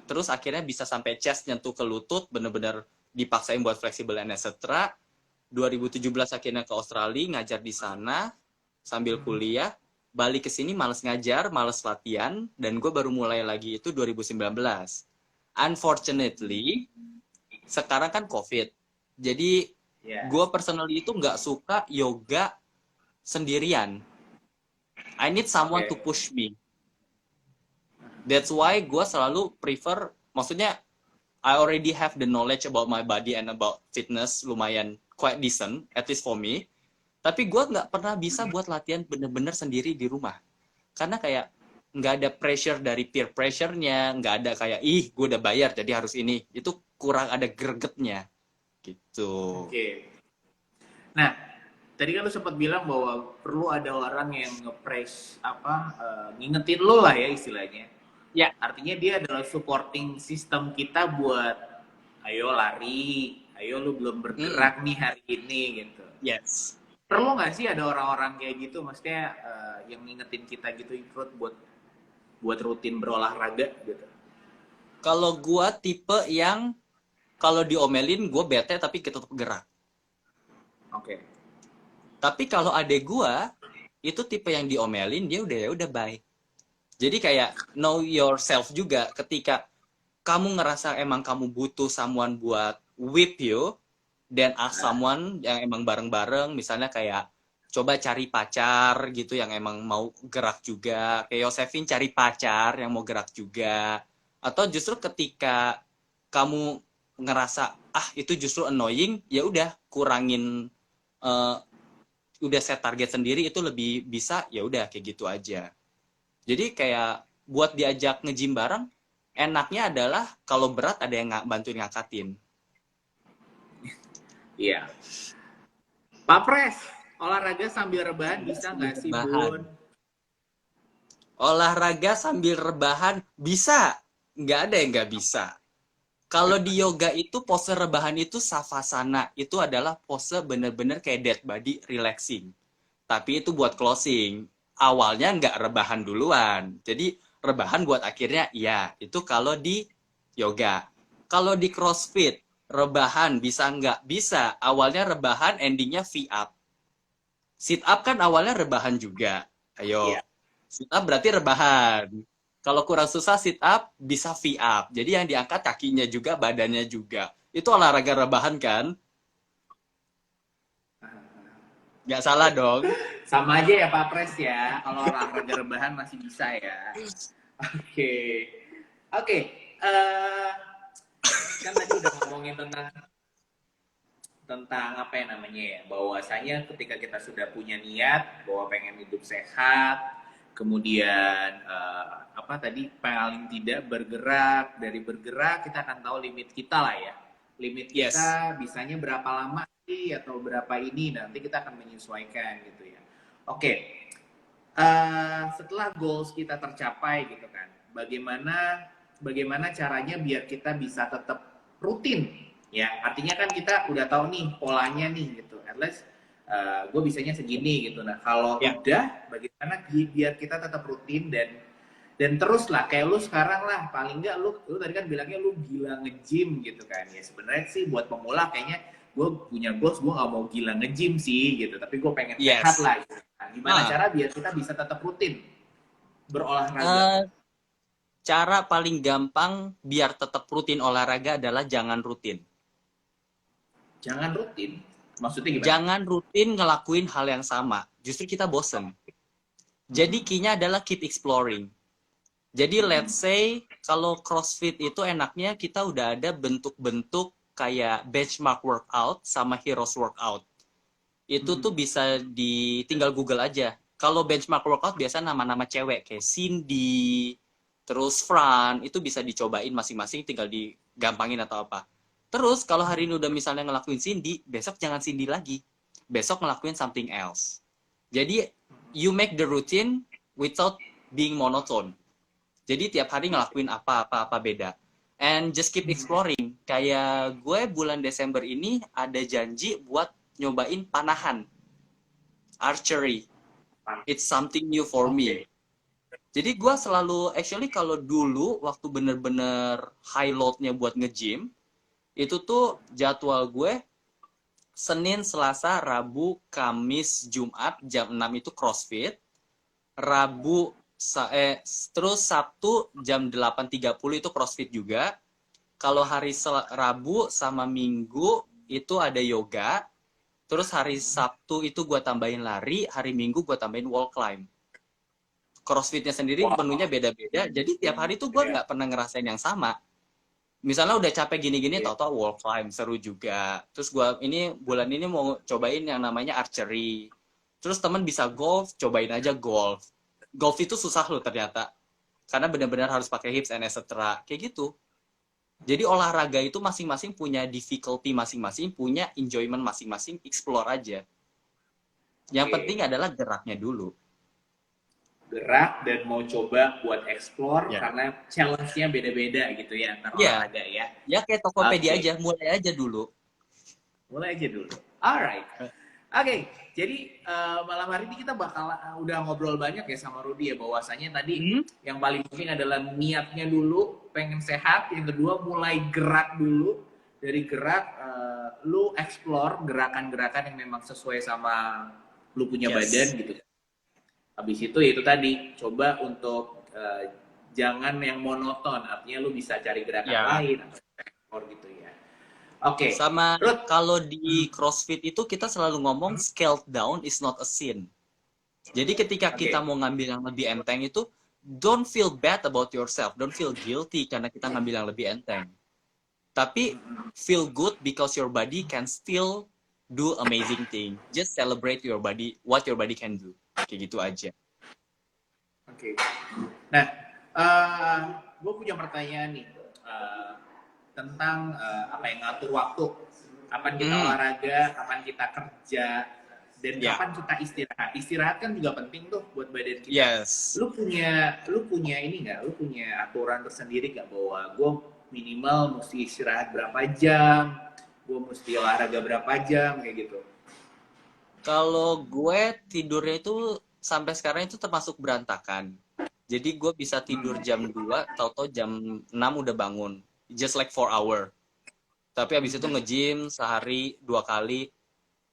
terus akhirnya bisa sampai chest nyentuh ke lutut, bener-bener dipaksain buat fleksibel and etc. 2017 akhirnya ke Australia ngajar di sana sambil kuliah. Balik ke sini males ngajar, males latihan, dan gue baru mulai lagi itu 2019. Unfortunately, sekarang kan COVID. Jadi gue personally itu nggak suka yoga sendirian. I need someone to push me. That's why gue selalu prefer, maksudnya I already have the knowledge about my body and about fitness, lumayan quite decent, at least for me. Tapi gue nggak pernah bisa buat latihan bener-bener sendiri di rumah. Karena kayak nggak ada pressure dari peer pressure-nya, nggak ada kayak, ih gue udah bayar jadi harus ini. Itu kurang ada gregetnya. Gitu. Oke. Nah, tadi kan lu sempat bilang bahwa perlu ada orang yang nge-press, ngingetin lo lah ya istilahnya. Ya. Artinya dia adalah supporting system kita buat, ayo lari, ayo lu belum bergerak nih hari ini gitu. Yes. Perlu nggak sih ada orang-orang kayak gitu, maksudnya yang ngingetin kita gitu, ikut buat rutin berolahraga gitu? Kalau gue tipe yang kalau diomelin gue bete tapi kita tetap gerak. Oke. Tapi kalau adek gue itu tipe yang diomelin dia udah bye. Jadi kayak know yourself juga, ketika kamu ngerasa emang kamu butuh someone buat with you, then ask someone yang emang bareng-bareng, misalnya kayak coba cari pacar gitu yang emang mau gerak juga, kayak Yosefin cari pacar yang mau gerak juga, atau justru ketika kamu ngerasa itu justru annoying, ya udah kurangin, eh, udah set target sendiri itu lebih bisa, ya udah kayak gitu aja. Jadi kayak buat diajak nge-gym bareng, enaknya adalah kalau berat ada yang bantuin ngangkatin. Iya. Pak Pres, olahraga sambil rebahan bisa nggak sih, Rebahan. Bun? Olahraga sambil rebahan bisa, nggak ada yang nggak bisa. Kalau di yoga itu pose rebahan itu savasana, itu adalah pose bener-bener kayak dead body relaxing. Tapi itu buat closing. Awalnya nggak rebahan duluan. Jadi rebahan buat akhirnya iya. Itu kalau di yoga. Kalau di CrossFit, rebahan bisa nggak? Bisa. Awalnya rebahan, endingnya V-up. Sit up kan awalnya rebahan juga. Ayo. Iya. Sit up berarti rebahan. Kalau kurang susah sit up, bisa V-up. Jadi yang diangkat kakinya juga, badannya juga. Itu olahraga rebahan kan? Nggak salah dong. Sama aja ya Pak Pres ya, kalau olahraga rebahan masih bisa ya. Oke. Oke, kan tadi udah ngomongin tentang apa ya namanya ya, bahwasanya ketika kita sudah punya niat bahwa pengen hidup sehat, kemudian apa tadi paling tidak bergerak, dari bergerak kita akan tahu limit kita lah ya, limit Yes. kita bisanya berapa lama sih atau berapa ini, nanti kita akan menyesuaikan gitu ya. Oke, setelah goals kita tercapai gitu kan, bagaimana caranya biar kita bisa tetap rutin ya, artinya kan kita udah tahu nih polanya nih gitu, at least gue bisanya segini gitu. Nah kalau udah, bagaimana biar kita tetap rutin dan terus lah, kayak lu sekarang lah, paling nggak lu tadi kan bilangnya lu gila nge-gym gitu kan ya. Sebenarnya sih buat pemula kayaknya gue punya goals, gue nggak mau gila nge-gym sih gitu, tapi gue pengen sehat lah gitu. Nah, gimana cara biar kita bisa tetap rutin berolahraga? Cara paling gampang biar tetap rutin olahraga adalah jangan rutin. Jangan rutin? Maksudnya gimana? Jangan rutin ngelakuin hal yang sama. Justru kita bosen. Jadi key-nya adalah keep exploring. Jadi let's say kalau CrossFit itu enaknya kita udah ada bentuk-bentuk kayak benchmark workout sama heroes workout. Itu tuh bisa tinggal Google aja. Kalau benchmark workout biasa nama-nama cewek kayak Cindy, terus Fran, itu bisa dicobain masing-masing, tinggal digampangin atau apa. Terus kalau hari ini udah misalnya ngelakuin Cindy, besok jangan Cindy lagi. Besok ngelakuin something else. Jadi you make the routine without being monotone. Jadi tiap hari ngelakuin apa beda. And just keep exploring. Kayak gue bulan Desember ini ada janji buat nyobain panahan. Archery. It's something new for me. Jadi gue selalu, actually kalau dulu waktu bener-bener high load-nya buat nge-gym, itu tuh jadwal gue Senin, Selasa, Rabu, Kamis, Jumat jam 6 itu CrossFit. Terus Sabtu jam 8.30 itu CrossFit juga. Kalau hari Rabu sama Minggu itu ada yoga. Terus hari Sabtu itu gue tambahin lari, hari Minggu gue tambahin wall climb. CrossFit-nya sendiri menunya beda-beda, jadi tiap hari tuh gue nggak pernah ngerasain yang sama. Misalnya udah capek gini-gini, tau-tau wall climb, seru juga. Terus gue bulan ini mau cobain yang namanya archery. Terus temen bisa golf, cobain aja golf. Golf itu susah loh ternyata. Karena benar-benar harus pakai hips and etc. Kayak gitu. Jadi olahraga itu masing-masing punya difficulty masing-masing, punya enjoyment masing-masing, explore aja. Yang penting adalah geraknya dulu. Gerak dan mau coba buat explore karena challenge-nya beda-beda gitu ya antara olahraga ya. Ya kayak Tokopedia aja, mulai aja dulu. Alright. Oke, jadi malam hari ini kita bakal udah ngobrol banyak ya sama Rudy ya, bahwasanya tadi yang paling penting adalah niatnya dulu, pengen sehat. Yang kedua mulai gerak dulu. Dari gerak lu explore gerakan-gerakan yang memang sesuai sama lu punya badan gitu. Habis itu tadi coba untuk jangan yang monoton, artinya lu bisa cari gerakan Ya. lain atau ekspor gitu ya. Oke, Sama Ruth. kalau di CrossFit itu kita selalu ngomong scaled down is not a sin. Jadi ketika kita Oke. mau ngambil yang lebih enteng itu, don't feel bad about yourself, don't feel guilty karena kita ngambil yang lebih enteng. Tapi feel good because your body can still do amazing thing. Just celebrate your body, what your body can do. Kayak gitu aja. Oke. Nah, gue punya pertanyaan nih tentang apa yang ngatur waktu. Kapan kita olahraga, kapan kita kerja, dan kapan kita istirahat. Istirahat kan juga penting tuh buat badan kita. Yes. Lu punya ini nggak? Lu punya aturan tersendiri nggak bahwa gue minimal mesti istirahat berapa jam, gue mesti olahraga berapa jam kayak gitu? Kalau gue tidurnya itu sampai sekarang itu termasuk berantakan. Jadi gue bisa tidur jam 2, tahu-tahu jam 6 udah bangun. Just like 4 hour. Tapi abis itu nge-gym sehari 2 kali.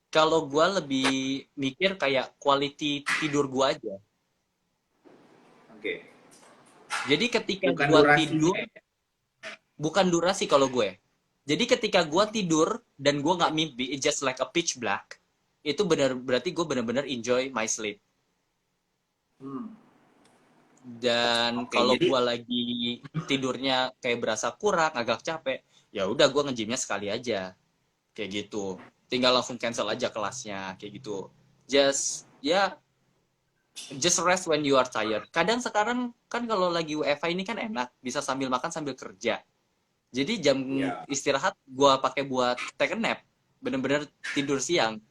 Kalau gue lebih mikir kayak quality tidur gue aja. Oke. Jadi ketika Bukan gue durasinya tidur, ya? bukan durasi kalau gue. Jadi ketika gue tidur dan gue nggak mimpi, it's just like a pitch black. Itu berarti gue benar-benar enjoy my sleep. Dan Oke, kalau jadi gue lagi tidurnya kayak berasa kurang, agak capek, ya udah gue nge-gymnya sekali aja, kayak gitu. Tinggal langsung cancel aja kelasnya, kayak gitu. Just just rest when you are tired. Kadang sekarang kan kalau lagi WFH ini kan enak, bisa sambil makan sambil kerja. Jadi jam ya. istirahat gue pakai buat take a nap, bener-bener tidur siang.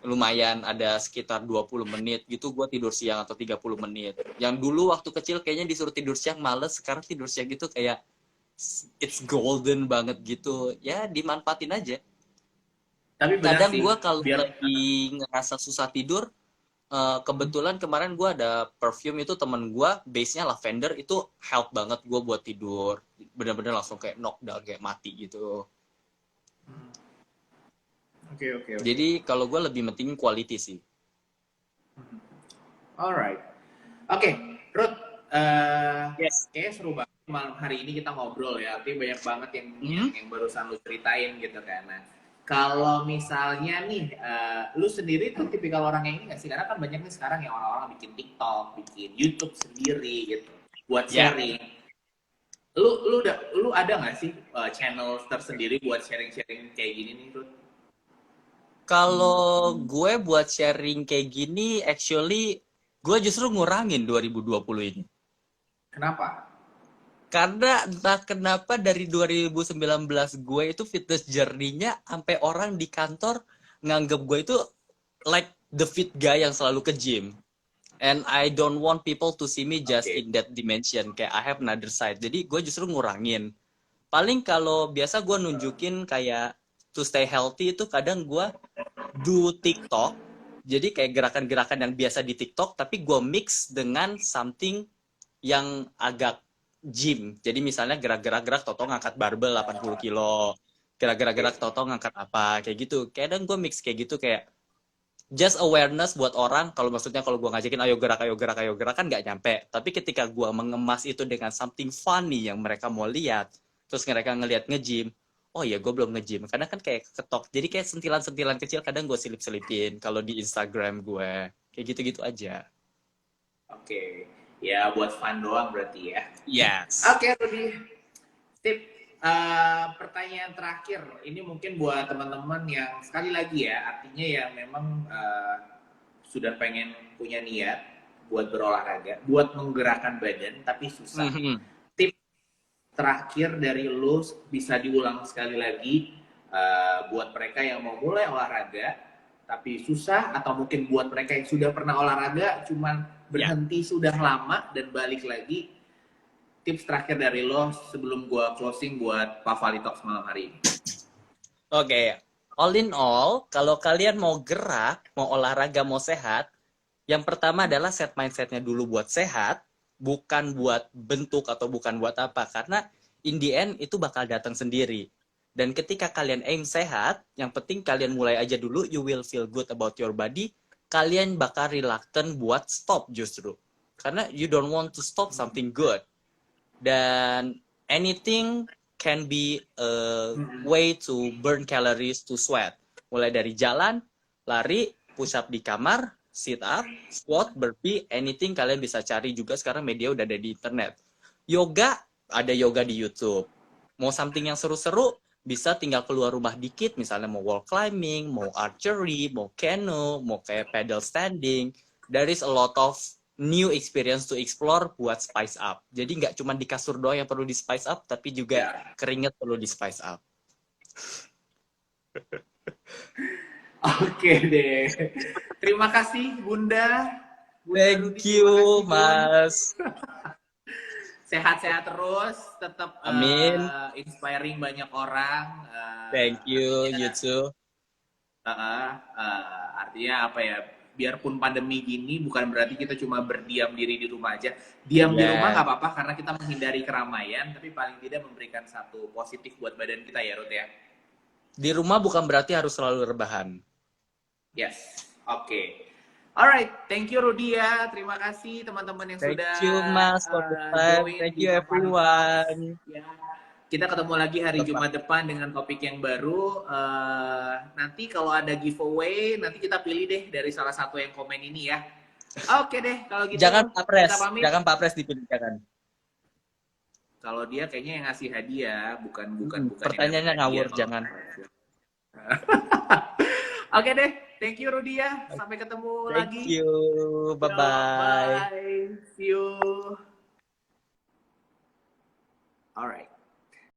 Lumayan ada sekitar 20 menit gitu gue tidur siang atau 30 menit. Yang dulu waktu kecil kayaknya disuruh tidur siang males, sekarang tidur siang gitu kayak it's golden banget gitu. Ya dimanfaatin aja. Tapi benar Kadang sih, gue kalau biar lagi ngerasa susah tidur, kebetulan kemarin gue ada perfume itu temen gue, base-nya lavender, itu help banget gue buat tidur. Bener-bener langsung kayak knockdown, kayak mati gitu. Oke. Jadi kalau gue lebih penting quality sih. Alright. Oke, Ruth, Yes. kayaknya seru banget malam hari ini kita ngobrol ya. Artinya banyak banget yang barusan lu ceritain gitu kan. Nah, kalau misalnya nih, lu sendiri tuh tipikal orang yang ini nggak sih? Karena kan banyak nih sekarang yang orang-orang bikin TikTok, bikin YouTube sendiri gitu, buat Ya. sharing. Lu ada nggak sih channel tersendiri buat sharing-sharing kayak gini nih, Ruth? Kalau gue buat sharing kayak gini, actually gue justru ngurangin 2020 ini. Kenapa? Karena entah kenapa dari 2019 gue itu fitness journey-nya sampai orang di kantor nganggep gue itu like the fit guy yang selalu ke gym. And I don't want people to see me just in that dimension. Kayak I have another side. Jadi gue justru ngurangin. Paling kalau biasa gue nunjukin kayak to stay healthy itu kadang gue do TikTok. Jadi kayak gerakan-gerakan yang biasa di TikTok, tapi gue mix dengan something yang agak gym. Jadi misalnya gerak-gerak toto ngangkat barbel 80 kilo. Gerak-gerak toto ngangkat apa, kayak gitu. Kadang gue mix kayak gitu, kayak just awareness buat orang. Kalau maksudnya kalau gue ngajakin ayo gerak kan nggak nyampe. Tapi ketika gue mengemas itu dengan something funny yang mereka mau lihat, terus mereka ngelihat nge-gym, oh ya gue belum nge-gym. Kadang kan kayak ketok. Jadi kayak sentilan-sentilan kecil kadang gue selip-selipin kalau di Instagram gue. Kayak gitu-gitu aja. Oke. Ya buat fun doang berarti ya. Yes. Oke, Rudy. Tip pertanyaan terakhir. Ini mungkin buat teman-teman yang sekali lagi ya, artinya yang memang sudah pengen punya niat buat berolahraga, buat menggerakkan badan tapi susah. Tip terakhir dari lu bisa diulang sekali lagi buat mereka yang mau mulai olahraga tapi susah, atau mungkin buat mereka yang sudah pernah olahraga cuman berhenti sudah lama dan balik lagi. Tips terakhir dari lo sebelum gua closing buat Pavali Talks malam hari ini. Oke. All in all, kalau kalian mau gerak, mau olahraga, mau sehat, yang pertama adalah set mindset-nya dulu buat sehat, bukan buat bentuk atau bukan buat apa, karena in the end itu bakal datang sendiri. Dan ketika kalian aim sehat, yang penting kalian mulai aja dulu, you will feel good about your body, kalian bakal reluctant buat stop justru. karena you don't want to stop something good. Dan anything can be a way to burn calories, to sweat. Mulai dari jalan, lari, push up di kamar, sit up, squat, burpee, anything kalian bisa cari juga sekarang media udah ada di internet. Yoga, ada yoga di YouTube. Mau something yang seru-seru, bisa tinggal keluar rumah dikit, misalnya mau wall climbing, mau archery, mau canoe, mau kayak paddle standing. There is a lot of new experience to explore buat spice up. Jadi nggak cuma di kasur doang yang perlu di spice up, tapi juga keringet perlu di spice up. Oke deh. Terima kasih Bunda. Thank Rudy, you, terima kasih, Bun. Mas. Sehat-sehat terus, tetap Amin. inspiring banyak orang. Thank you, you too. Artinya apa ya? Biarpun pandemi gini, bukan berarti kita cuma berdiam diri di rumah aja. Diam di rumah nggak apa-apa karena kita menghindari keramaian, tapi paling tidak memberikan satu positif buat badan kita ya, Ruth ya. Di rumah bukan berarti harus selalu rebahan. Yes, oke. Alright, thank you Rudy ya. Terima kasih teman-teman yang Thank sudah you, Mas, for the time. join Thank di you, Papan everyone. Ya. Kita ketemu lagi hari Tepat. Jumat depan dengan topik yang baru. Nanti kalau ada giveaway, nanti kita pilih deh dari salah satu yang komen ini ya. Oke deh, kalau gitu Jangan Pak Pres, kita pamit. jangan Pak Pres dipilih, jangan. Kalau dia kayaknya yang ngasih hadiah, bukan. Pertanyaannya yang ngasih ngawur, hadiah, jangan. Oke deh, thank you Rudy ya. Sampai ketemu lagi. Thank you, bye-bye. Bye. See you. Alright.